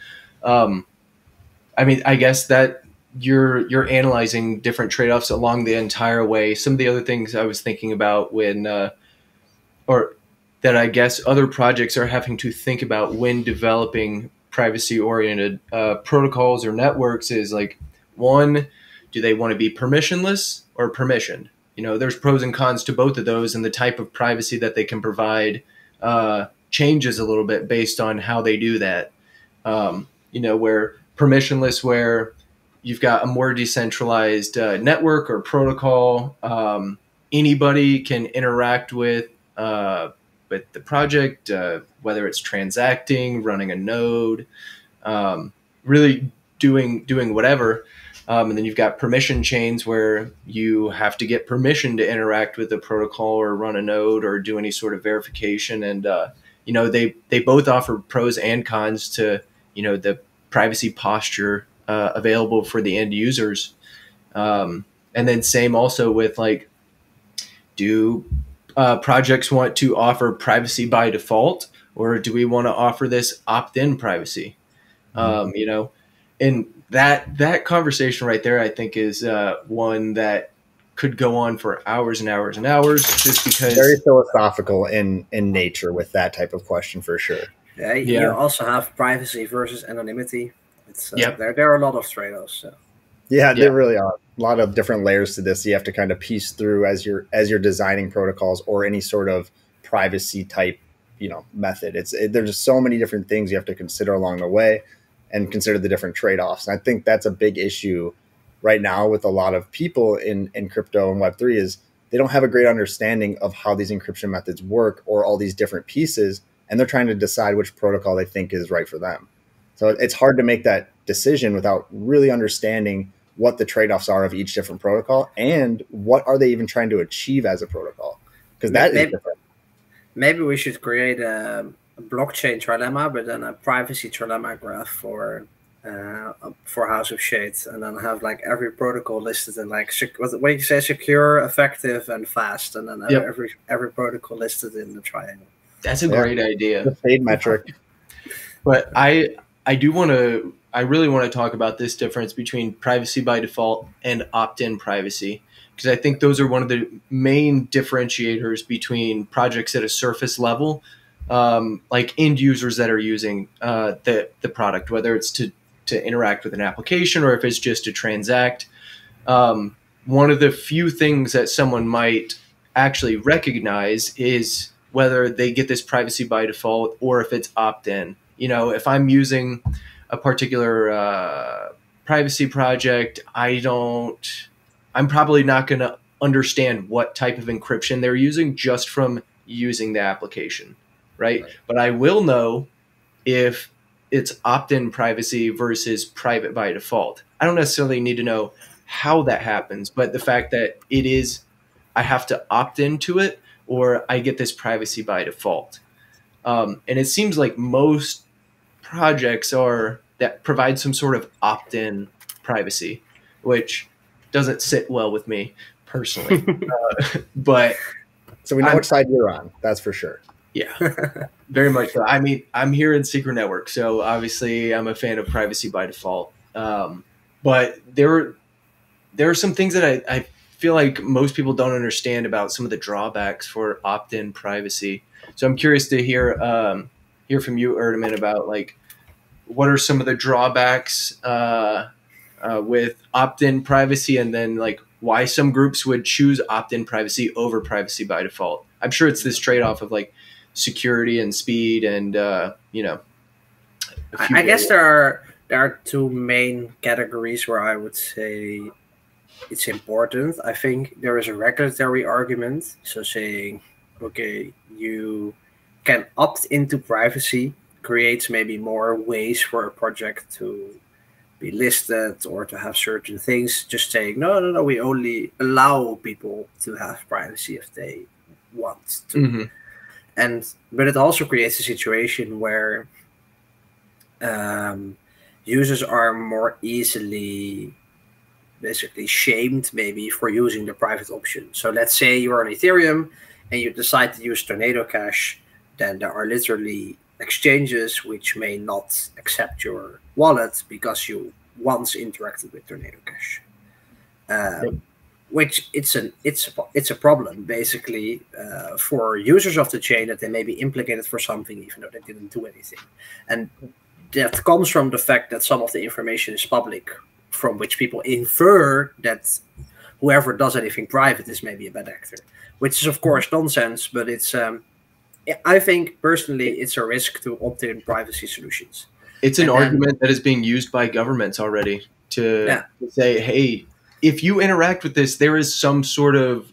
I guess that you're analyzing different trade-offs along the entire way. Some of the other things I was thinking about or that I guess other projects are having to think about when developing privacy-oriented protocols or networks is like, one, do they want to be permissionless or permissioned? There's pros and cons to both of those, and the type of privacy that they can provide changes a little bit based on how they do that. Where permissionless, where you've got a more decentralized network or protocol, anybody can interact with the project, whether it's transacting, running a node, really doing whatever. And then you've got permission chains where you have to get permission to interact with the protocol or run a node or do any sort of verification. And, they both offer pros and cons to, the privacy posture available for the end users. And then same also with do projects want to offer privacy by default, or do we want to offer this opt-in privacy? And that conversation right there, I think, is one that could go on for hours and hours and hours, just because very philosophical in nature with that type of question, for sure. Yeah. You also have privacy versus anonymity. It's there are a lot of trade-offs. So. Yeah, there really are a lot of different layers to this. You have to kind of piece through as you're designing protocols or any sort of privacy type, method. There's just so many different things you have to consider along the way, and consider the different trade-offs. And I think that's a big issue right now with a lot of people in crypto and Web3 is they don't have a great understanding of how these encryption methods work or all these different pieces, and they're trying to decide which protocol they think is right for them. So it's hard to make that decision without really understanding what the trade-offs are of each different protocol and what are they even trying to achieve as a protocol, because that is different. Maybe we should create a blockchain trilemma, but then a privacy trilemma graph for House of Shades, and then have every protocol listed in what do you say, secure, effective, and fast, and then every protocol listed in the triangle. That's a great idea. The fade metric. But I really want to talk about this difference between privacy by default and opt-in privacy, because I think those are one of the main differentiators between projects at a surface level, like end users that are using the product, whether it's to interact with an application or if it's just to transact. One of the few things that someone might actually recognize is whether they get this privacy by default or if it's opt-in. If I'm using a particular privacy project, I'm probably not going to understand what type of encryption they're using just from using the application, right? But I will know if it's opt-in privacy versus private by default. I don't necessarily need to know how that happens, but the fact that it is, I have to opt into it, or I get this privacy by default. And it seems like most projects that provide some sort of opt-in privacy, which doesn't sit well with me personally. But so we know which side you're on. That's for sure. Yeah, very much so. I mean, I'm here in Secret Network, so obviously I'm a fan of privacy by default. But there are some things that I feel like most people don't understand about some of the drawbacks for opt-in privacy. So I'm curious to hear from you, Ertemann, about like what are some of the drawbacks with opt-in privacy, and then like why some groups would choose opt-in privacy over privacy by default. I'm sure it's this trade-off of like security and speed, and I guess there are two main categories where I would say it's important. I think there is a regulatory argument, so saying, okay, you can opt into privacy creates maybe more ways for a project to be listed or to have certain things. Just saying, no, we only allow people to have privacy if they want to. Mm-hmm. But it also creates a situation where users are more easily basically shamed maybe for using the private option. So let's say you're on Ethereum and you decide to use Tornado Cash, then there are literally exchanges which may not accept your wallet because you once interacted with Tornado Cash. Which it's a problem basically for users of the chain, that they may be implicated for something even though they didn't do anything. And that comes from the fact that some of the information is public, from which people infer that whoever does anything private is maybe a bad actor, which is of course nonsense, but it's I think personally it's a risk to opt-in privacy solutions. It's an argument that is being used by governments already to say, hey, if you interact with this, there is some sort of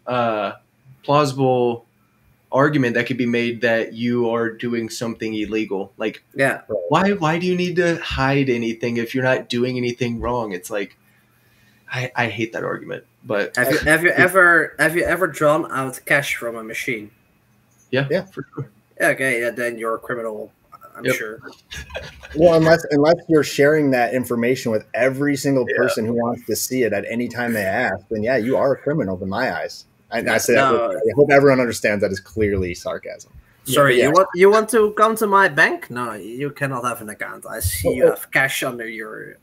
plausible argument that could be made that you are doing something illegal. Like, why do you need to hide anything if you're not doing anything wrong? It's like, I hate that argument. But have you ever drawn out cash from a machine? Yeah, for sure. Okay, then you're a criminal, I'm sure. Well, unless you're sharing that information with every single person who wants to see it at any time they ask, then you are a criminal in my eyes. I say that. I hope everyone understands that is clearly sarcasm. Sorry, you want to come to my bank? No, you cannot have an account. I see you have cash under your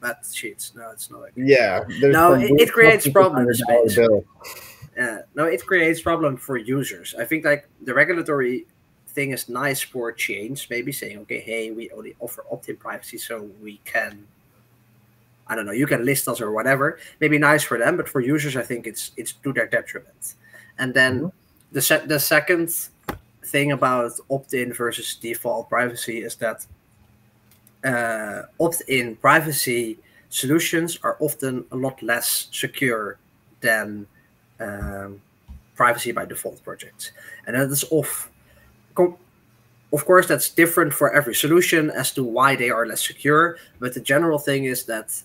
bed sheets. No, it's not. Yeah. No, it creates problems. No, it creates problems for users. I think like the regulatory thing is nice for chains, maybe saying, okay, hey, we only offer opt-in privacy, so we can, I don't know, you can list us or whatever. Maybe nice for them, but for users, I think it's to their detriment. And then the second thing about opt-in versus default privacy is that opt-in privacy solutions are often a lot less secure than privacy by default projects. And that is of course, that's different for every solution as to why they are less secure. But the general thing is that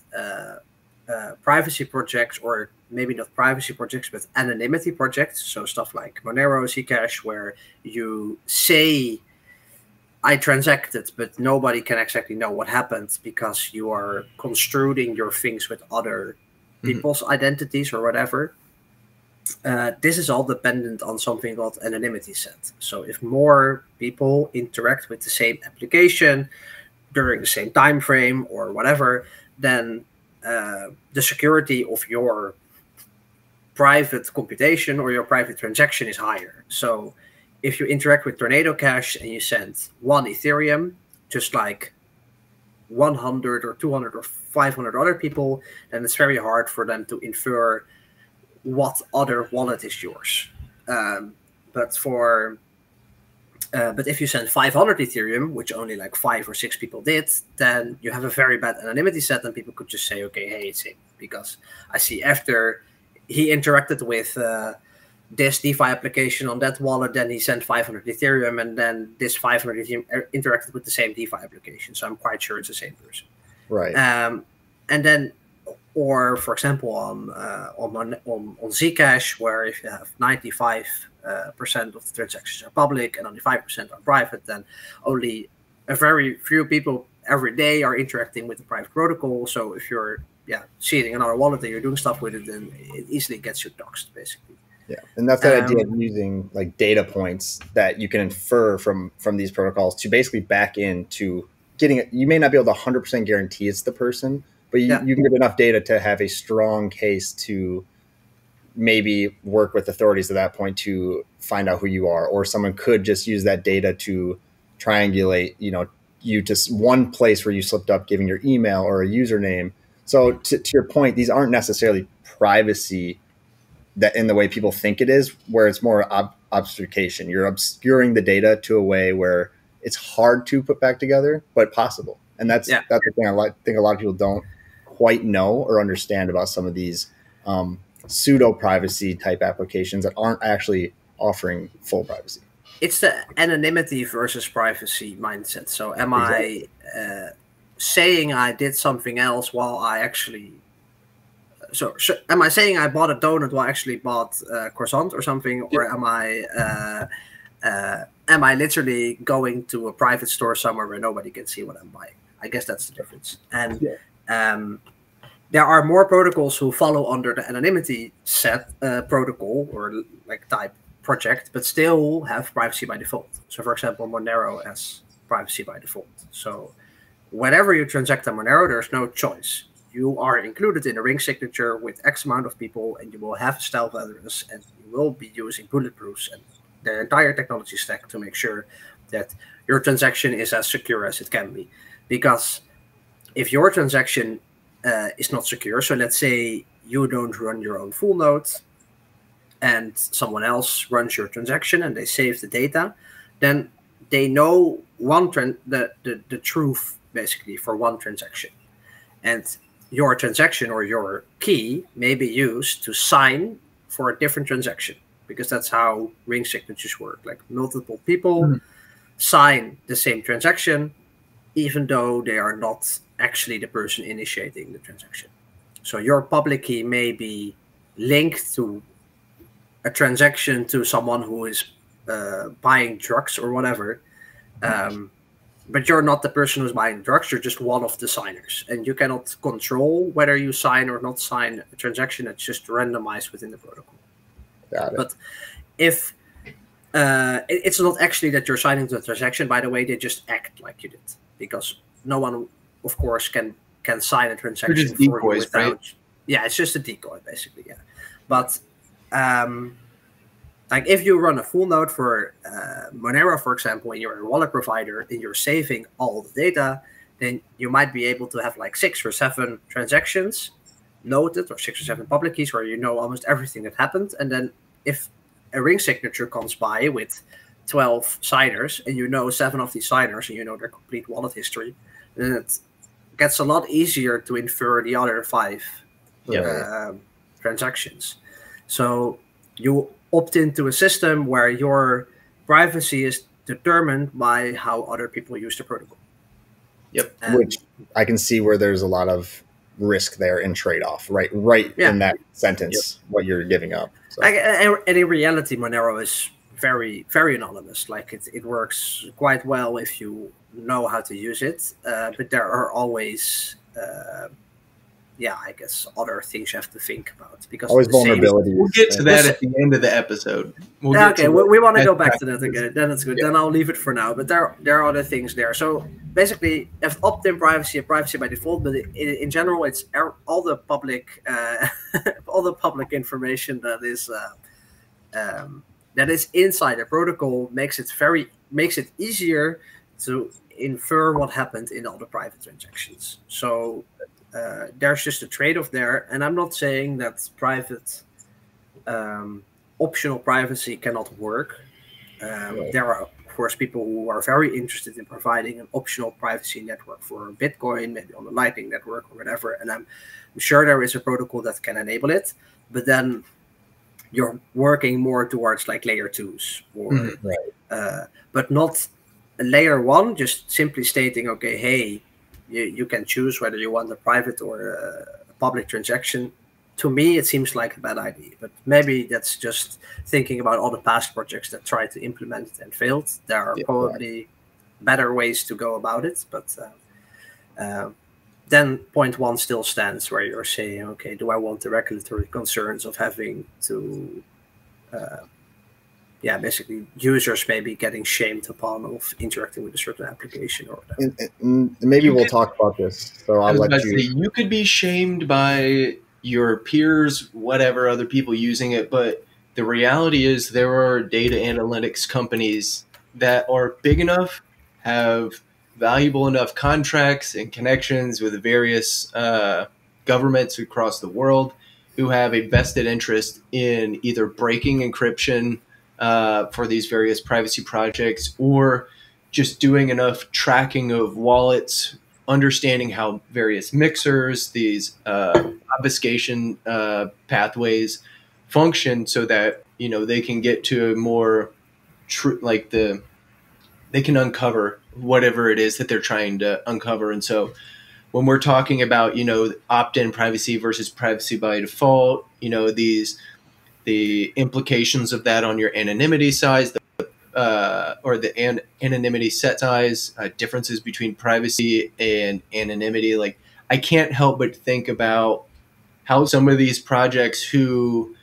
privacy projects, or maybe not privacy projects, but anonymity projects, so stuff like Monero, Zcash, where you say, I transacted, but nobody can exactly know what happened because you are construing your things with other people's identities or whatever. This is all dependent on something called Anonymity Set. So if more people interact with the same application during the same time frame or whatever, then the security of your private computation or your private transaction is higher. So if you interact with Tornado Cash and you send 1 Ethereum, just like 100 or 200 or 500 other people, then it's very hard for them to infer what other wallet is yours. But if you send 500 Ethereum, which only like 5 or 6 people did, then you have a very bad anonymity set, and people could just say, okay, hey, it's him, because I see after he interacted with this DeFi application on that wallet, then he sent 500 Ethereum, and then this 500 Ethereum interacted with the same DeFi application. So I'm quite sure it's the same person. Right. And then, or for example, on Zcash, where if you have 95% of the transactions are public and only 5% are private, then only a very few people every day are interacting with the private protocol. So if you're seeding another wallet and you're doing stuff with it, then it easily gets you doxed, basically. Yeah, and that's the idea of using like data points that you can infer from these protocols to basically back into getting it. You may not be able to 100% guarantee it's the person, but you can get enough data to have a strong case to maybe work with authorities at that point to find out who you are, or someone could just use that data to triangulate, you to one place where you slipped up giving your email or a username. So to your point, these aren't necessarily privacy that in the way people think it is, where it's more obfuscation. You're obscuring the data to a way where it's hard to put back together, but possible. And that's the thing I think a lot of people don't quite know or understand about some of these pseudo privacy type applications that aren't actually offering full privacy. It's the anonymity versus privacy mindset. So am I saying I did something else while I actually... So am I saying I bought a donut while I actually bought a croissant or something? Or am I literally going to a private store somewhere where nobody can see what I'm buying? I guess that's the difference. And there are more protocols who follow under the Anonymity Set protocol or like type project, but still have privacy by default. So for example, Monero has privacy by default. So whenever you transact on Monero, there's no choice. You are included in a ring signature with X amount of people, and you will have a stealth address, and you will be using bullet proofs and the entire technology stack to make sure that your transaction is as secure as it can be. Because if your transaction is not secure, so let's say you don't run your own full node, and someone else runs your transaction and they save the data, then they know the truth basically for one transaction. And your transaction or your key may be used to sign for a different transaction, because that's how ring signatures work. Like multiple people sign the same transaction, even though they are not actually the person initiating the transaction. So your public key may be linked to a transaction to someone who is buying drugs or whatever. But you're not the person who's buying drugs, you're just one of the signers. And you cannot control whether you sign or not sign a transaction. It's just randomized within the protocol. Got it. But if it's not actually that you're signing to a transaction, by the way, they just act like you did. Because no one, of course, can sign a transaction just for you decoys, without... right? Yeah, it's just a decoy, basically, yeah. But... like if you run a full node for Monero, for example, and you're a wallet provider and you're saving all the data, then you might be able to have like 6 or 7 transactions noted, or 6 or 7 public keys where you know almost everything that happened. And then if a ring signature comes by with 12 signers and you know 7 of these signers and you know their complete wallet history, then it gets a lot easier to infer the other 5 transactions. So you opt into a system where your privacy is determined by how other people use the protocol. Yep. Which I can see where there's a lot of risk there in trade-off, right in that sentence, what you're giving up. So. And in reality, Monero is very, very anonymous. Like it works quite well if you know how to use it, but there are always... I guess other things you have to think about, because always vulnerabilities. We'll get to that at the end of the episode. We want to go back to that again. Then it's good. Yeah. Then I'll leave it for now. But there are other things there. So basically, you have opt-in privacy and privacy by default. But in general, it's all the public information that is inside the protocol makes it easier to infer what happened in all the private transactions. So. There's just a trade-off there, and I'm not saying that private optional privacy cannot work. There are, of course, people who are very interested in providing an optional privacy network for Bitcoin, maybe on the Lightning Network or whatever, and I'm sure there is a protocol that can enable it. But then you're working more towards like layer 2s, or but not layer 1, just simply stating, okay, hey, you can choose whether you want a private or a public transaction. To me, it seems like a bad idea, but maybe that's just thinking about all the past projects that tried to implement it and failed. There are probably better ways to go about it, but then point 1 still stands, where you're saying, okay, do I want the regulatory concerns of having to, basically users maybe getting shamed upon of interacting with a certain application or whatever. And maybe we'll talk about this. So I'll let you. You could be shamed by your peers, whatever, other people using it, but the reality is there are data analytics companies that are big enough, have valuable enough contracts and connections with various governments across the world who have a vested interest in either breaking encryption for these various privacy projects, or just doing enough tracking of wallets, understanding how various mixers, these obfuscation pathways function, so that they can get to a more they can uncover whatever it is that they're trying to uncover. And so when we're talking about opt-in privacy versus privacy by default, the implications of that on your anonymity size, or the anonymity set size, differences between privacy and anonymity. Like, I can't help but think about how some of these projects who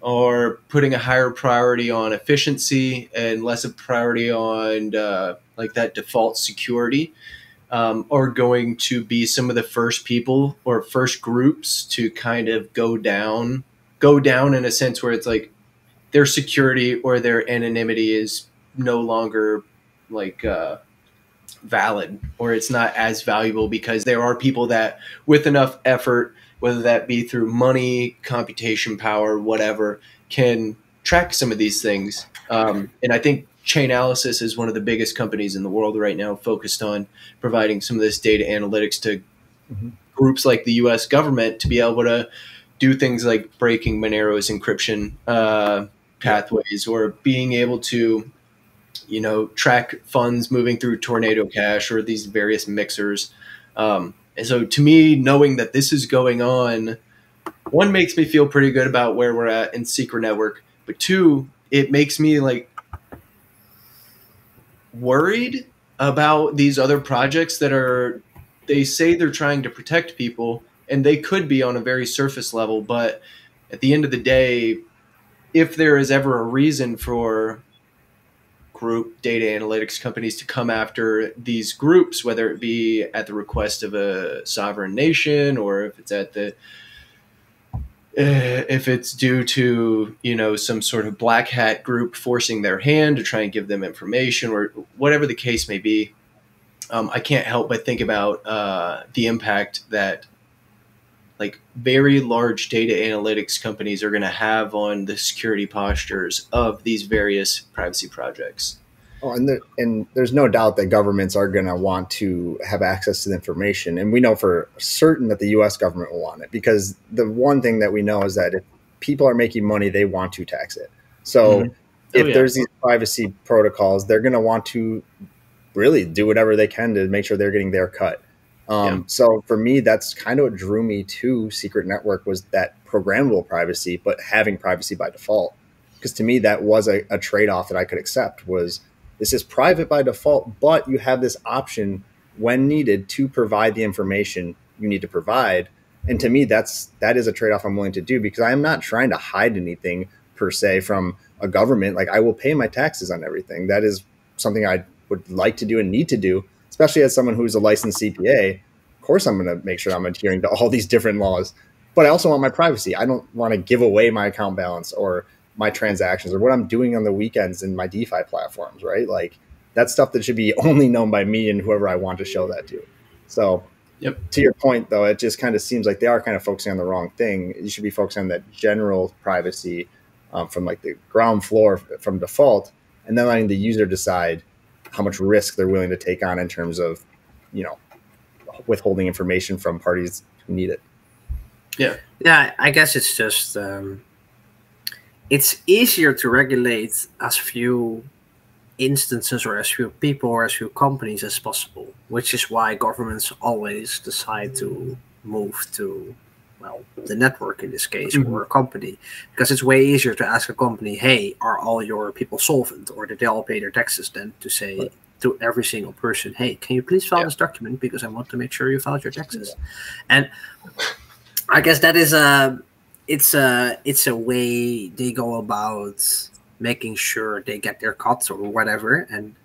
are putting a higher priority on efficiency and less of priority on that default security are going to be some of the first people or first groups to kind of go down in a sense where it's like their security or their anonymity is no longer valid, or it's not as valuable, because there are people that with enough effort, whether that be through money, computation power, whatever, can track some of these things. And I think Chainalysis is one of the biggest companies in the world right now focused on providing some of this data analytics to groups like the US government to be able to do things like breaking Monero's encryption pathways, or being able to track funds moving through Tornado Cash or these various mixers. And so to me, knowing that this is going on, one, makes me feel pretty good about where we're at in Secret Network, but two, it makes me worried about these other projects that they say they're trying to protect people, and they could be on a very surface level, but at the end of the day, if there is ever a reason for group data analytics companies to come after these groups, whether it be at the request of a sovereign nation, or if it's due to some sort of black hat group forcing their hand to try and give them information, or whatever the case may be, I can't help but think about the impact that very large data analytics companies are going to have on the security postures of these various privacy projects. Oh, and there's no doubt that governments are going to want to have access to the information. And we know for certain that the U.S. government will want it, because the one thing that we know is that if people are making money, they want to tax it. So there's these privacy protocols, they're going to want to really do whatever they can to make sure they're getting their cut. So for me, that's kind of what drew me to Secret Network, was that programmable privacy, but having privacy by default. Because to me, that was a trade-off that I could accept, was this is private by default, but you have this option when needed to provide the information you need to provide. And to me, that is a trade-off I'm willing to do, because I am not trying to hide anything per se from a government. I will pay my taxes on everything. That is something I would like to do and need to do, especially as someone who's a licensed CPA. Of course, I'm going to make sure I'm adhering to all these different laws, but I also want my privacy. I don't want to give away my account balance or my transactions or what I'm doing on the weekends in my DeFi platforms, right? That's stuff that should be only known by me and whoever I want to show that to. So to your point, though, it just kind of seems like they are kind of focusing on the wrong thing. You should be focusing on that general privacy from the ground floor from default, and then letting the user decide how much risk they're willing to take on in terms of, withholding information from parties who need it. Yeah, I guess it's just it's easier to regulate as few instances or as few people or as few companies as possible, which is why governments always decide to move to, well, the network in this case, or a company, because it's way easier to ask a company, hey, are all your people solvent, or did they all pay their taxes, than to say to every single person, hey, can you please file this document because I want to make sure you filed your taxes. And I guess that is it's a way they go about making sure they get their cuts or whatever, and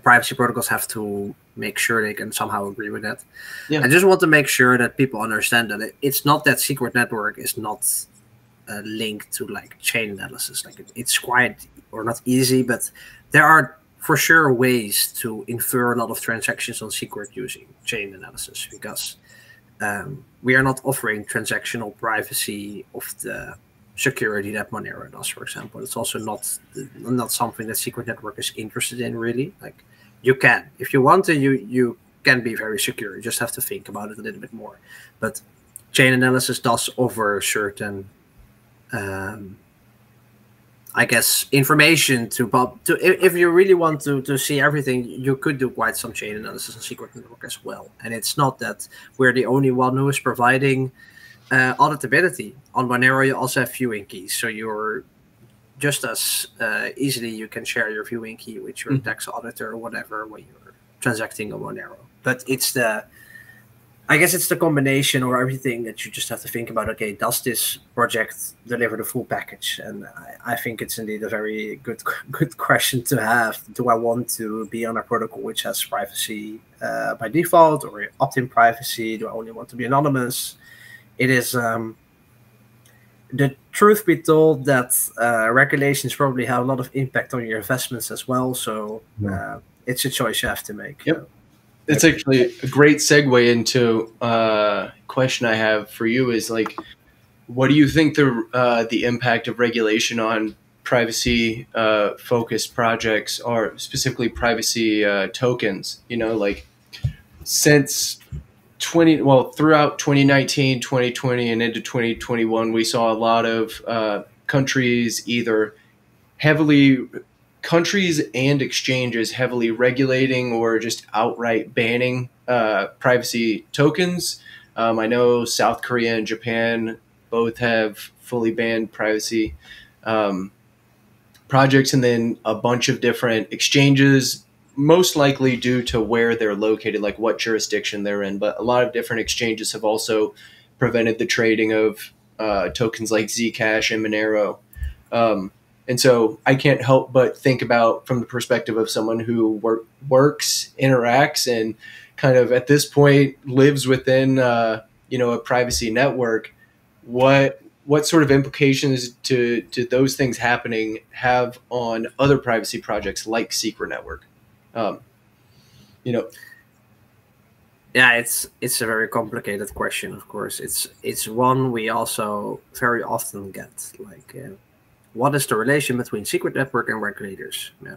privacy protocols have to make sure they can somehow agree with that. I just want to make sure that people understand that it's not that secret network is not linked to like chain analysis. Like it's quite, or not easy, but there are for sure ways to infer a lot of transactions on secret using chain analysis, because we are not offering transactional privacy of the security that Monero does, for example. It's also not something that secret network is interested in, really. Like, you can, if you want to, you can be very secure. You just have to think about it a little bit more. But chain analysis does offer certain, I guess, information to if you really want to see everything, you could do quite some chain analysis on secret network as well. And it's not that we're the only one who is providing auditability. On Monero, you also have viewing keys, so you're just as easily you can share your viewing key with your tax auditor or whatever when you're transacting on Monero. But I guess it's the combination or everything that you just have to think about. Okay, does this project deliver the full package? And I think it's indeed a very good question to have. Do I want to be on a protocol which has privacy by default, or opt-in privacy? Do I only want to be anonymous? It is the truth be told that regulations probably have a lot of impact on your investments as well. So it's a choice you have to make. Yep. It's actually a great segue into a question I have for you is, like, what do you think the impact of regulation on privacy focused projects are, specifically privacy tokens? You know, like, since throughout 2019, 2020, and into 2021, we saw a lot of countries and exchanges heavily regulating or just outright banning privacy tokens. I know South Korea and Japan both have fully banned privacy projects, and then a bunch of different exchanges, most likely due to where they're located, like what jurisdiction they're in. But a lot of different exchanges have also prevented the trading of tokens like Zcash and Monero. And so I can't help but think about, from the perspective of someone who works, interacts, and kind of at this point lives within a privacy network, what sort of implications to those things happening have on other privacy projects like Secret Network? Yeah, it's a very complicated question. Of course, it's one we also very often get. Like, what is the relation between secret network and regulators? Yeah,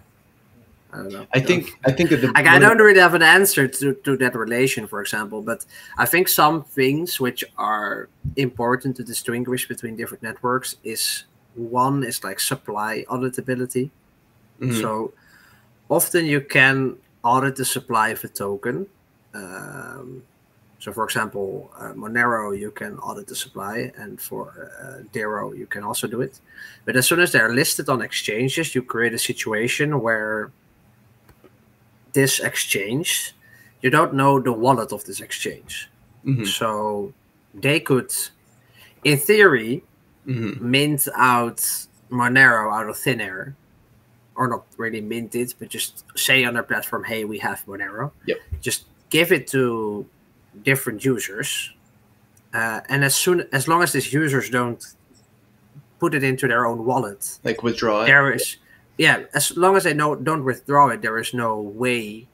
I don't know. I think that I don't really have an answer to that relation, for example. But I think some things which are important to distinguish between different networks is, one is like supply auditability. So often you can audit the supply of a token. So, for example, Monero, you can audit the supply, and for Dero, you can also do it. But as soon as they're listed on exchanges, you create a situation where this exchange, you don't know the wallet of this exchange. So they could, in theory, mint out Monero out of thin air. Or not really mint it, but just say on their platform, hey, we have Monero. Just give it to different users. And as long as these users don't put it into their own wallet, like withdraw it. As long as they don't withdraw it, there is no way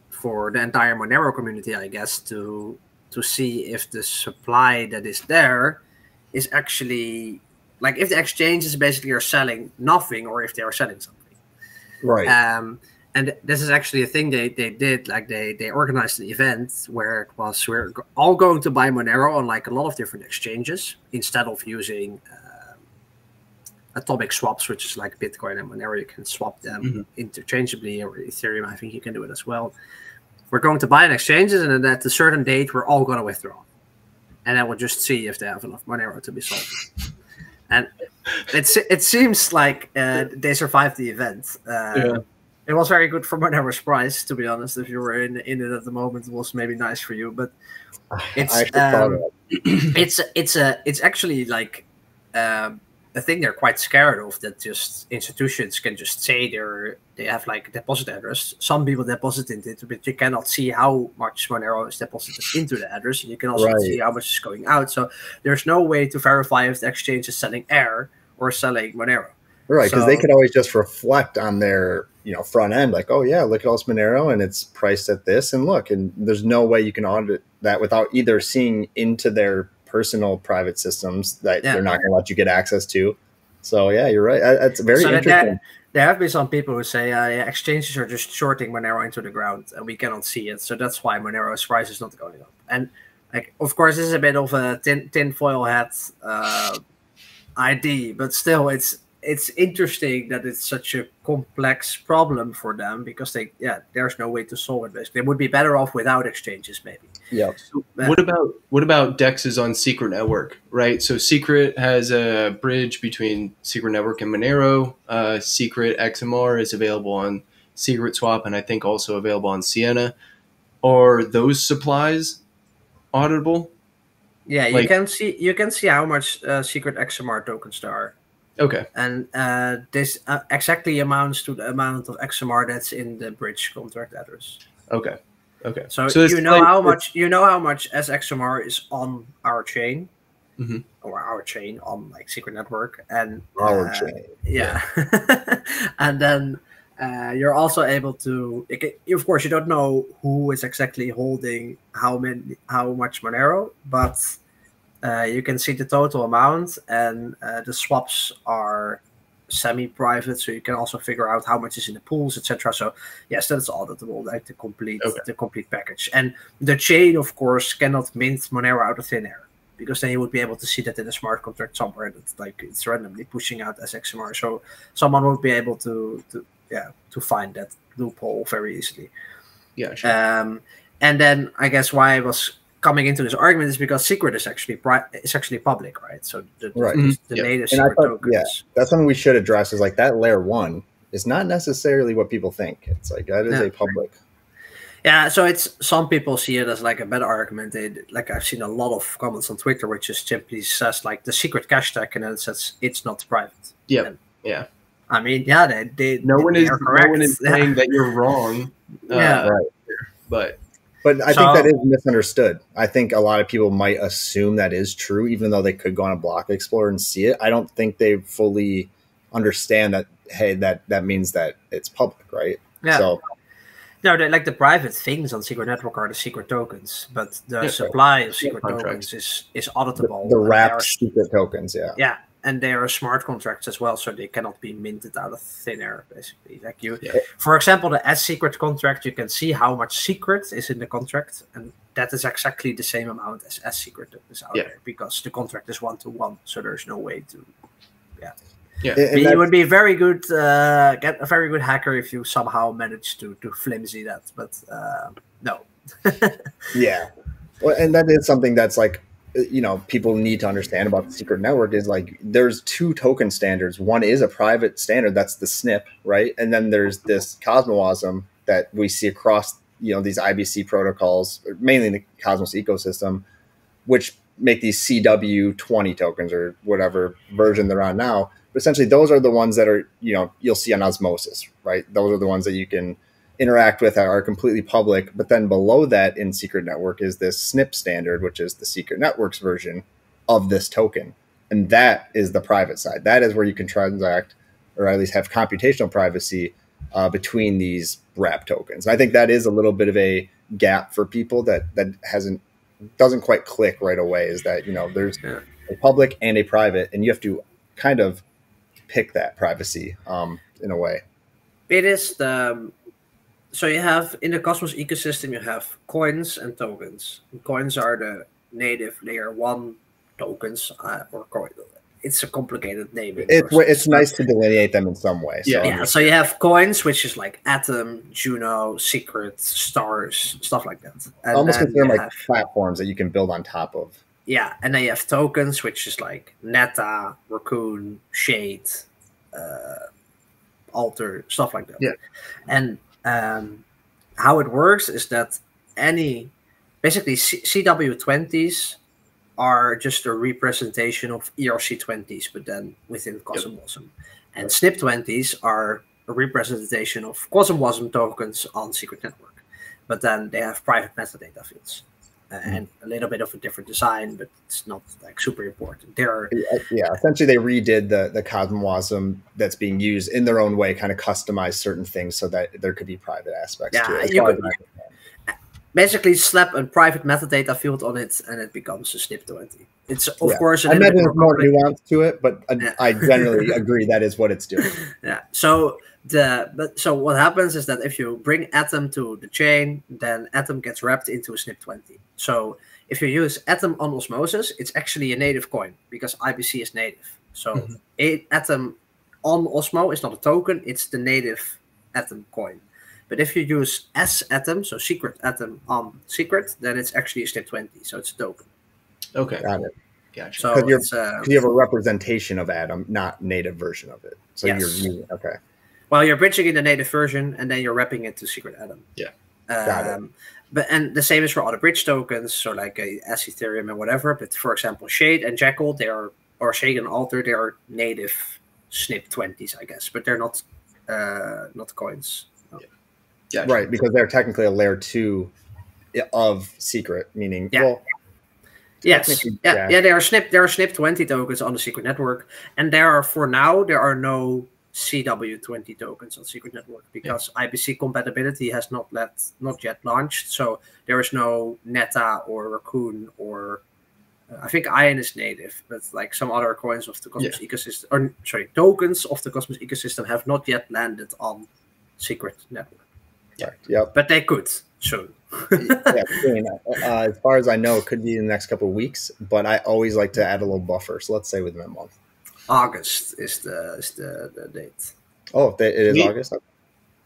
for the entire Monero community, I guess, to see if the supply that is there is actually, like, if the exchanges basically are selling nothing, or if they are selling something. Right. And this is actually a thing they did. Like, they organized an event where it was, we're all going to buy Monero on like a lot of different exchanges instead of using atomic swaps, which is like Bitcoin and Monero. You can swap them interchangeably, or Ethereum, I think you can do it as well. We're going to buy in exchanges, and then at a certain date, we're all going to withdraw. And then we'll just see if they have enough Monero to be sold. And it seems like they survived the event. It was very good for Monero's price, to be honest. If you were in it at the moment, it was maybe nice for you. But it's it's actually like a thing they're quite scared of, that just institutions can just say they have like a deposit address. Some people deposit into it, but you cannot see how much Monero is deposited into the address, and you can also see how much is going out. So there's no way to verify if the exchange is selling air or selling Monero. Right, because they could always just reflect on their front end, like, oh yeah, look at all this Monero and it's priced at this, and look, and there's no way you can audit that without either seeing into their personal private systems that they're not going to let you get access to. So yeah, you're right. That's very interesting. There have been some people who say exchanges are just shorting Monero into the ground and we cannot see it, so that's why Monero's price is not going up. And like, of course, this is a bit of a tinfoil hat ID, but still, it's interesting that it's such a complex problem for them, because there's no way to solve it. Basically, they would be better off without exchanges, maybe. Yeah. So what about DEXs on Secret Network, right? So Secret has a bridge between Secret Network and Monero. Secret XMR is available on Secret Swap, and I think also available on Sienna. Are those supplies auditable? Yeah, you can see how much Secret XMR tokens there are. Okay. And this exactly amounts to the amount of XMR that's in the bridge contract address. Okay. So you know how much SXMR is on our chain, or our chain on like Secret Network, and our chain. Yeah. And then you're also able to. Of course, you don't know who is exactly holding how much Monero, but you can see the total amount, and the swaps are semi-private, so you can also figure out how much is in the pools, etc. So yes, that's auditable, like the complete package. And the chain, of course, cannot mint Monero out of thin air, because then you would be able to see that in a smart contract somewhere that's like it's randomly pushing out SXMR. So someone would be able to find that loophole very easily. Yeah, sure. And then I guess why I was coming into this argument is because Secret is actually public, right? So the native Secret tokens. Yeah, that's something we should address. Is like that layer 1 is not necessarily what people think. It's like that is a public. Yeah, so some people see it as like a better argument. Like I've seen a lot of comments on Twitter, which just simply says like the secret cache tag, and then it says it's not private. Yeah, I mean, no one is saying that you're wrong. Right. But I think that is misunderstood. I think a lot of people might assume that is true, even though they could go on a block explorer and see it. I don't think they fully understand that, hey, that means that it's public, right? Yeah. So, no, like the private things on Secret Network are the secret tokens, but the supply of secret tokens is auditable. The wrapped secret tokens, yeah. Yeah. And they are smart contracts as well, so they cannot be minted out of thin air, basically. Like for example, the S-secret contract, you can see how much secret is in the contract, and that is exactly the same amount as S-secret that is out there, because the contract is 1-to-1, so there's no way to. You would be very good, get a very good hacker if you somehow manage to flimsy that, but no. Yeah, well, and that is something that's like, people need to understand about the Secret Network is like there's 2 token standards. One is a private standard, that's the SNP, right? And then there's this Cosmosm that we see across these IBC protocols, mainly in the Cosmos ecosystem, which make these CW20 tokens or whatever version they're on now. But essentially, those are the ones that are you'll see on Osmosis, right? Those are the ones that you can interact with, are completely public. But then below that in Secret Network is this SNP standard, which is the Secret Network's version of this token. And that is the private side. That is where you can transact, or at least have computational privacy between these wrap tokens. I think that is a little bit of a gap for people that doesn't quite click right away, is that there's a public and a private, and you have to kind of pick that privacy in a way. It is the So you have, in the Cosmos ecosystem, you have coins and tokens. Coins are the native layer 1 tokens, or coin. it's a complicated naming. It's nice to delineate them in some way. So Yeah. So you have coins, which is like Atom, Juno, Secret, Stars, stuff like that. And almost then consider you like have, platforms that you can build on top of. yeah, and then you have tokens, which is like Neta, Raccoon, Shade, Alter, stuff like that. Yeah. And how it works is that basically CW20s are just a representation of ERC20s, but then within COSMWASM. And SNP20s are a representation of COSMWASM tokens on Secret Network, but then they have private metadata fields. And a little bit of a different design, but it's not like super important. Essentially they redid the COSMWASM that's being used in their own way, kind of customized certain things so that there could be private aspects to it. You could basically slap a private metadata field on it, and it becomes a SNP20. It's of course a I imagine little bit more nuance to it, but I generally agree that is what it's doing. Yeah. So what happens is that if you bring Atom to the chain, then Atom gets wrapped into a SNP20. So if you use Atom on osmosis, it's actually a native coin because IBC is native. So Atom on Osmo is not a token; it's the native Atom coin. But if you use S-Atom, so Secret Atom on Secret, then it's actually a SNP20, so it's a token. Okay. Got it. Gotcha. So because you have a representation of Atom, not native version of it. So yes. you're using Well, you're bridging in the native version, and then you're wrapping it to Secret Atom. Yeah. Got it. And the same is for other bridge tokens, so like S Ethereum and whatever. But for example, Shade and Jackal, or Shade and Alter, they are native SNP20s, I guess, but they're not coins. No. Yeah. Right, because they're technically a layer 2 of Secret, meaning Yes. There are SNP20 tokens on the Secret Network, and for now there are no CW20 tokens on Secret Network because IBC compatibility has not yet launched. So there is no Neta or Raccoon or I think Ion is native, but like some other coins of the Cosmos ecosystem, tokens of the Cosmos ecosystem have not yet landed on Secret Network. Yep. But they could soon. As far as I know, it could be in the next couple of weeks, but I always like to add a little buffer. So let's say within a month. August is the date. Oh, it is August?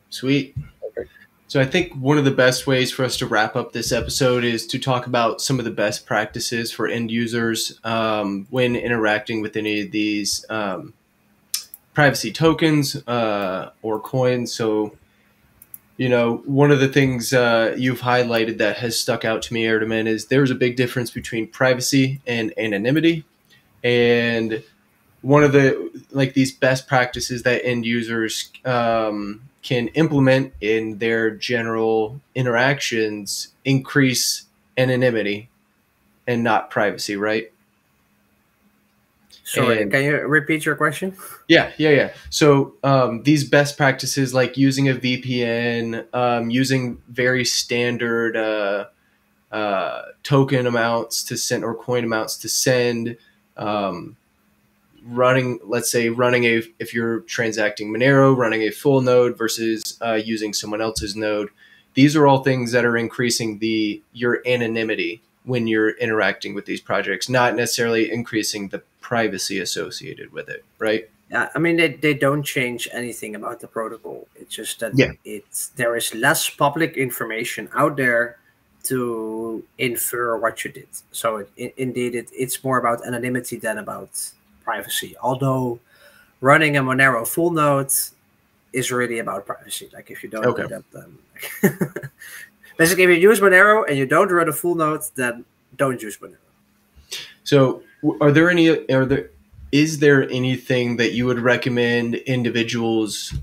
Sweet. Okay. So I think one of the best ways for us to wrap up this episode is to talk about some of the best practices for end users when interacting with any of these privacy tokens or coins. So, one of the things you've highlighted that has stuck out to me, Ertemann, is there's a big difference between privacy and anonymity. And one of these best practices that end users can implement in their general interactions increase anonymity and not privacy, right? Sorry, can you repeat your question? Yeah. So these best practices like using a VPN, using very standard token amounts to send or coin amounts to send, if you're transacting Monero, running a full node versus using someone else's node. These are all things that are increasing your anonymity when you're interacting with these projects, not necessarily increasing the privacy associated with it, right? Yeah, I mean, they don't change anything about the protocol. It's just that there is less public information out there to infer what you did. So it's more about anonymity than about privacy. Although running a Monero full node is really about privacy. Like if you don't do that, then basically if you use Monero and you don't run a full node, then don't use Monero. So is there anything that you would recommend individuals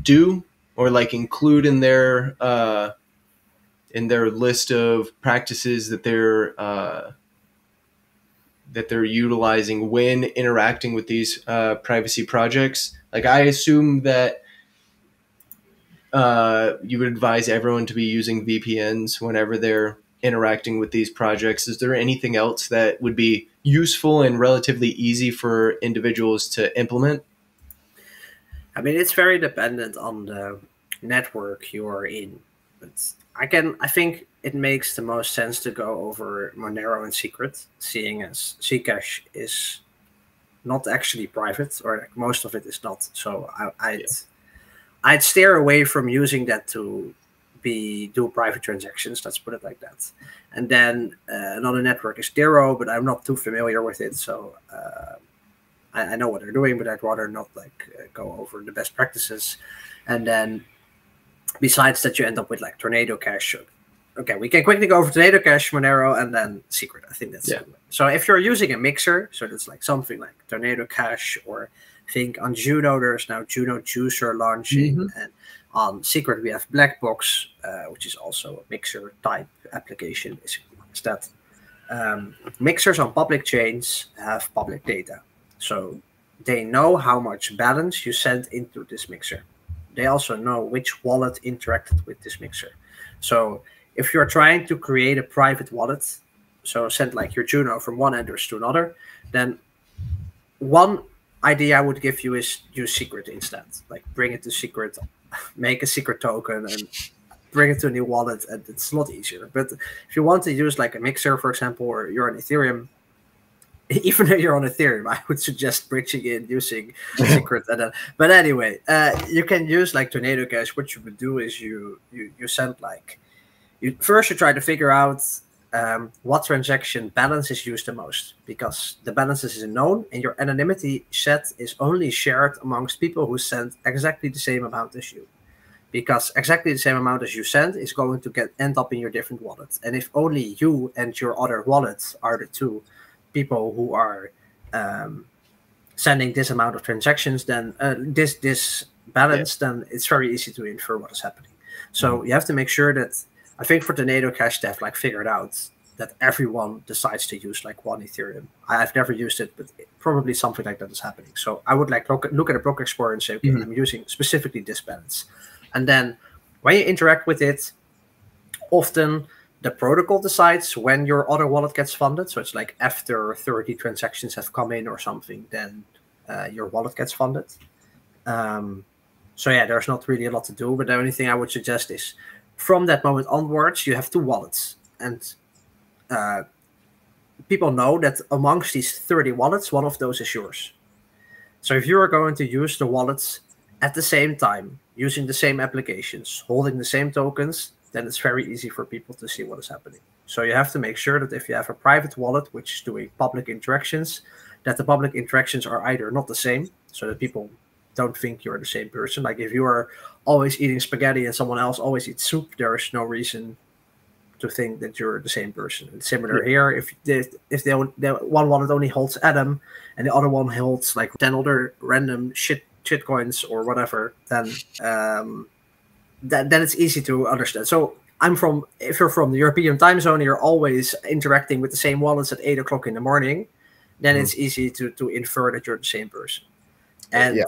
do or like include in their list of practices that they're utilizing when interacting with these privacy projects? Like I assume that you would advise everyone to be using VPNs whenever they're interacting with these projects. Is there anything else that would be useful and relatively easy for individuals to implement? I mean, it's very dependent on the network you're in. But I think it makes the most sense to go over Monero and Secret, seeing as Zcash is not actually private, or like most of it is not. So I'd steer away from using that to do private transactions. Let's put it like that. And then another network is Zero, but I'm not too familiar with it, so I know what they're doing, but I'd rather not go over the best practices. And then besides that, you end up with like Tornado Cache. Okay, we can quickly go over Tornado Cache, Monero, and then Secret. I think that's it. So if you're using a mixer, so that's like something like Tornado Cache, or I think on Juno there's now Juno Juicer launching, and on Secret we have Blackbox, which is also a mixer type application. Basically, is that mixers on public chains have public data, so they know how much balance you send into this mixer. They also know which wallet interacted with this mixer. So if you're trying to create a private wallet, so send like your Juno from one address to another, then one idea I would give you is use Secret instead. Like bring it to Secret, make a Secret token, and bring it to a new wallet, and it's a lot easier. But if you want to use like a mixer, for example, or you're on Ethereum, even though you're on Ethereum, I would suggest bridging in using Secret. But anyway, you can use like Tornado Cache. What you would do is you send like, first you try to figure out what transaction balance is used the most, because the balance is known, and your anonymity set is only shared amongst people who send exactly the same amount as you. Because exactly the same amount as you send is going to end up in your different wallets. And if only you and your other wallets are the two people who are sending this amount of transactions, then this balance, then it's very easy to infer what is happening. So you have to make sure that, I think for Tornado Cache, they have like figured out that everyone decides to use like one Ethereum. I've never used it, but probably something like that is happening. So I would like look at a block explorer and say, okay, I'm using specifically this balance. And then when you interact with it, often the protocol decides when your other wallet gets funded. So it's like after 30 transactions have come in or something, then your wallet gets funded. So yeah, there's not really a lot to do, but the only thing I would suggest is from that moment onwards, you have two wallets. And people know that amongst these 30 wallets, one of those is yours. So if you are going to use the wallets at the same time, using the same applications, holding the same tokens, then it's very easy for people to see what is happening. So you have to make sure that if you have a private wallet which is doing public interactions, that the public interactions are either not the same, so that people don't think you're the same person. Like if you are always eating spaghetti and someone else always eats soup, there is no reason to think that you're the same person. It's similar here. If the one wallet only holds Atom and the other one holds like 10 other random shit coins or whatever, then then it's easy to understand. So if you're from the European time zone, you're always interacting with the same wallets at 8 o'clock in the morning, then it's easy to infer that you're the same person. And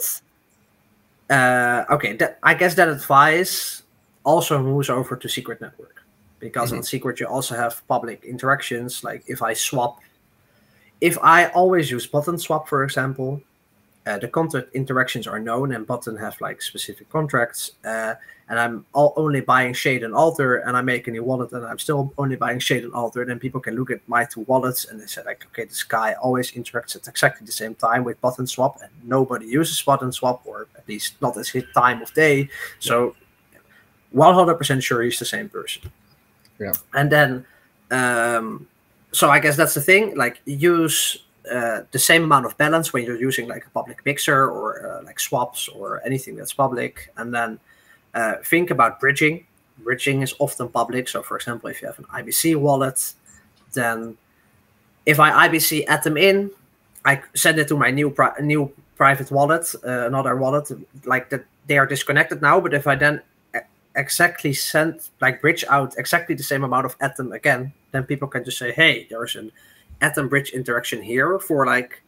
okay, I guess that advice also moves over to Secret Network, because on Secret you also have public interactions. Like if I always use button swap, for example, the contract interactions are known, and button have like specific contracts, and I'm only buying Shade and Alter, and I make a new wallet and I'm still only buying Shade and Alter, then people can look at my two wallets and they say like, okay, this guy always interacts at exactly the same time with button swap, and nobody uses button swap, or at least not at his time of day. So 100% sure he's the same person. Yeah. And then so I guess that's the thing, like use the same amount of balance when you're using like a public mixer or like swaps or anything that's public. And then think about bridging. Bridging is often public. So for example, if you have an IBC wallet, then if I IBC Atom in, I send it to my new private wallet, another wallet, like that they are disconnected now. But if I then exactly bridge out exactly the same amount of Atom again, then people can just say, hey, there's an Atom bridge interaction here for like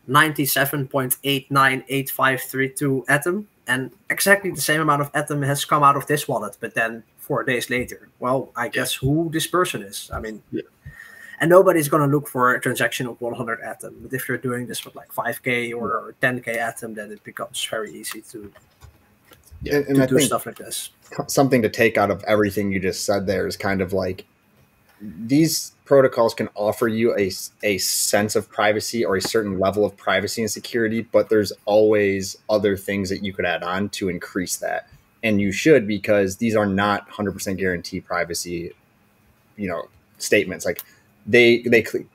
97.898532 Atom, and exactly the same amount of Atom has come out of this wallet, but then 4 days later, well, I guess who this person is. I mean, and nobody's going to look for a transaction of 100 Atom, but if you're doing this with like 5k or 10k Atom, then it becomes very easy to do stuff like this. Something to take out of everything you just said there is kind of like, these protocols can offer you a sense of privacy or a certain level of privacy and security, but there's always other things that you could add on to increase that. And you should, because these are not 100% guarantee privacy, statements. Like they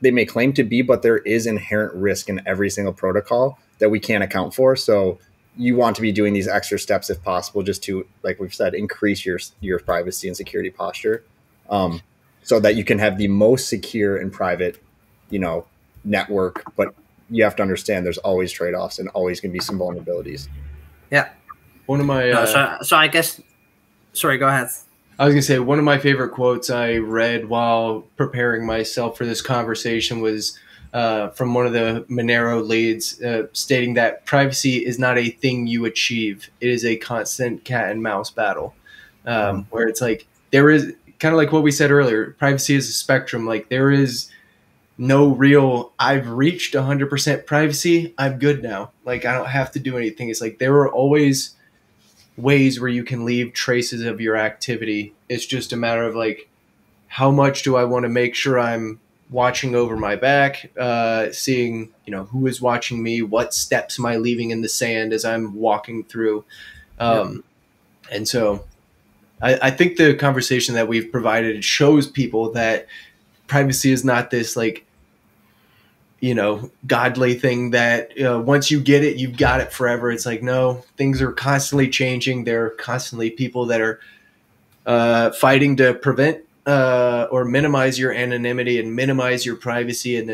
may claim to be, but there is inherent risk in every single protocol that we can't account for. So you want to be doing these extra steps if possible, just to, like we've said, increase your privacy and security posture. So that you can have the most secure and private, network. But you have to understand there's always trade-offs and always going to be some vulnerabilities. Yeah. One of my so I guess, sorry, go ahead. I was going to say, one of my favorite quotes I read while preparing myself for this conversation was from one of the Monero leads, stating that privacy is not a thing you achieve. It is a constant cat and mouse battle, where it's like there is, kind of like what we said earlier, privacy is a spectrum. Like there is no real, I've reached 100% privacy, I'm good now. Like I don't have to do anything. It's like there are always ways where you can leave traces of your activity. It's just a matter of like, how much do I want to make sure I'm watching over my back, seeing, who is watching me, what steps am I leaving in the sand as I'm walking through. And so I think the conversation that we've provided shows people that privacy is not this like, godly thing that once you get it, you've got it forever. It's like, no, things are constantly changing. There are constantly people that are fighting to prevent or minimize your anonymity and minimize your privacy. And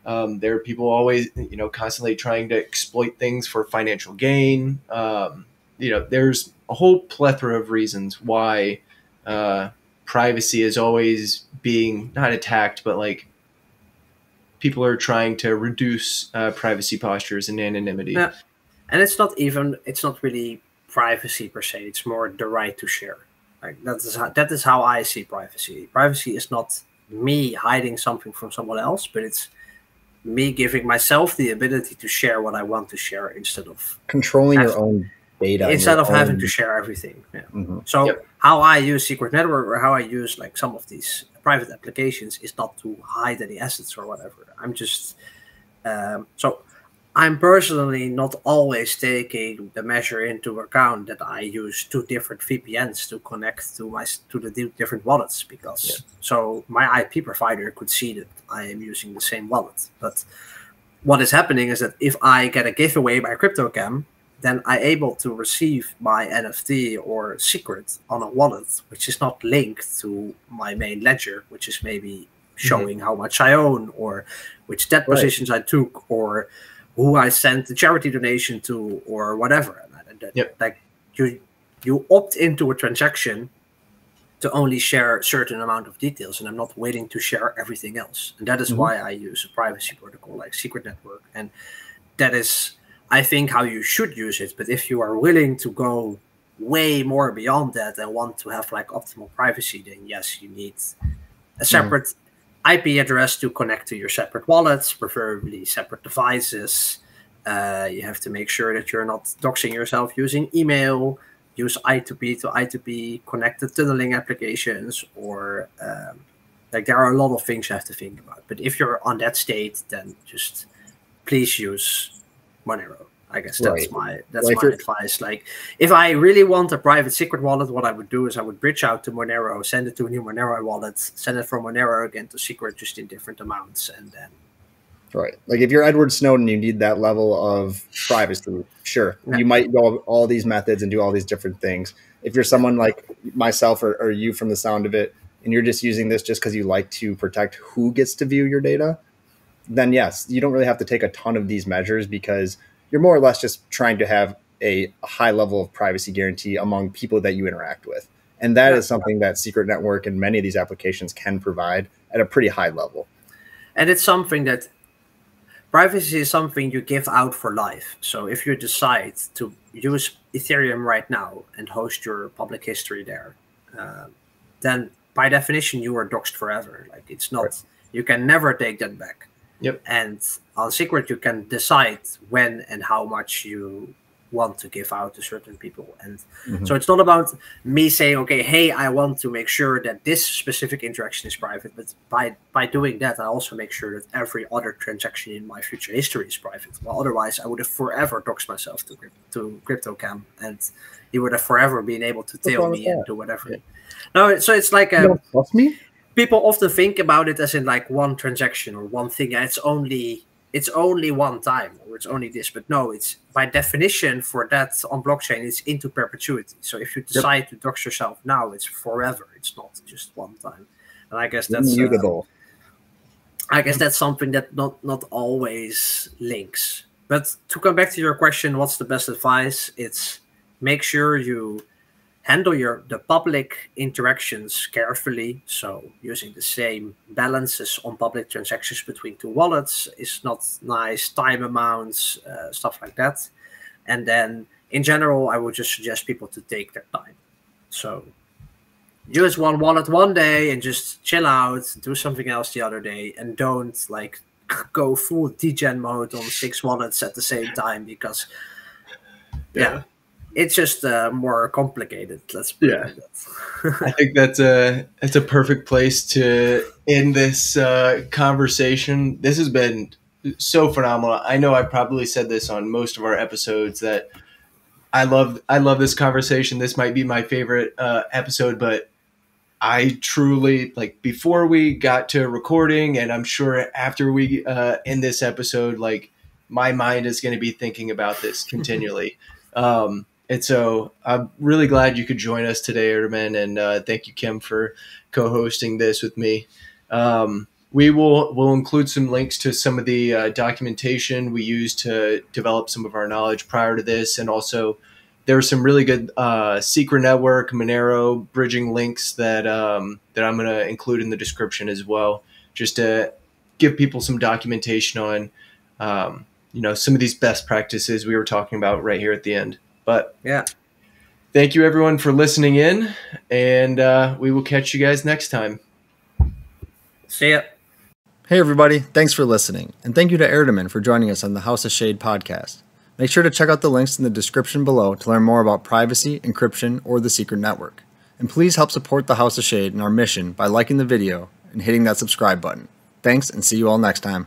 then there are people always, constantly trying to exploit things for financial gain. There's a whole plethora of reasons why privacy is always being not attacked, but like people are trying to reduce privacy postures and anonymity. Yeah. And it's not really privacy per se. It's more the right to share. Like that is how I see privacy. Privacy is not me hiding something from someone else, but it's me giving myself the ability to share what I want to share instead of controlling your own data, instead of having to share everything. Yeah. Mm-hmm. So how I use Secret Network or how I use like some of these private applications is not to hide any assets or whatever. I'm just so I'm personally not always taking the measure into account that I use 2 different VPNs to connect to the different wallets, because so my IP provider could see that I am using the same wallet. But what is happening is that if I get a giveaway by CryptoCam, then I'm able to receive my NFT or secret on a wallet which is not linked to my main ledger, which is maybe showing how much I own or which debt positions I took or who I sent the charity donation to or whatever. Like you opt into a transaction to only share a certain amount of details, and I'm not waiting to share everything else. And that is why I use a privacy protocol like Secret Network. And that is, I think, how you should use it. But if you are willing to go way more beyond that and want to have like optimal privacy, then yes, you need a separate IP address to connect to your separate wallets, preferably separate devices. You have to make sure that you're not doxing yourself using email, use I2P to I2P connected tunneling applications, or like there are a lot of things you have to think about. But if you're on that state, then just please use Monero. I guess that's my advice. Like, if I really want a private secret wallet, what I would do is I would bridge out to Monero, send it to a new Monero wallet, send it from Monero again to secret, just in different amounts, and then. Right. Like if you're Edward Snowden, you need that level of privacy. Sure. You might go all these methods and do all these different things. If you're someone like myself or you from the sound of it, and you're just using this just because you like to protect who gets to view your data, then yes, you don't really have to take a ton of these measures, because you're more or less just trying to have a high level of privacy guarantee among people that you interact with. And that is something that Secret Network and many of these applications can provide at a pretty high level. And it's something that privacy is something you give out for life. So if you decide to use Ethereum right now and host your public history there, then by definition, you are doxed forever. Like it's not, you can never take that back. Yep. And on Secret, you can decide when and how much you want to give out to certain people. And so it's not about me saying, okay, hey, I want to make sure that this specific interaction is private, but by doing that, I also make sure that every other transaction in my future history is private. Well, otherwise I would have forever doxed myself to CryptoCam, and he would have forever been able to tail me and do whatever. No, so it's like you don't trust me? People often think about it as in like one transaction or one thing. And it's only one time, or it's only this. But no, it's by definition for that on blockchain, it's into perpetuity. So if you decide to dox yourself now, it's forever. It's not just one time. And I guess that's immutable. I guess that's something that not always links. But to come back to your question, what's the best advice? It's make sure you handle the public interactions carefully. So using the same balances on public transactions between two wallets is not nice, time amounts, stuff like that. And then in general, I would just suggest people to take their time. So use one wallet one day and just chill out, do something else the other day, and don't like go full degen mode on 6 wallets at the same time, because it's just more complicated. Let's put it like that. I think that's a perfect place to end this conversation. This has been so phenomenal. I know I probably said this on most of our episodes that I love this conversation. This might be my favorite episode, but I truly, like, before we got to recording, and I'm sure after we end this episode, like, my mind is going to be thinking about this continually. And so I'm really glad you could join us today, Ertemann, and thank you, Kim, for co-hosting this with me. We'll include some links to some of the documentation we used to develop some of our knowledge prior to this, and also there's some really good Secret Network, Monero bridging links that I'm going to include in the description as well, just to give people some documentation on some of these best practices we were talking about right here at the end. But thank you everyone for listening in, and we will catch you guys next time. See ya. Hey everybody, thanks for listening, and thank you to Ertemann for joining us on the House of Shade podcast. Make sure to check out the links in the description below to learn more about privacy, encryption, or the Secret Network. And please help support the House of Shade and our mission by liking the video and hitting that subscribe button. Thanks, and see you all next time.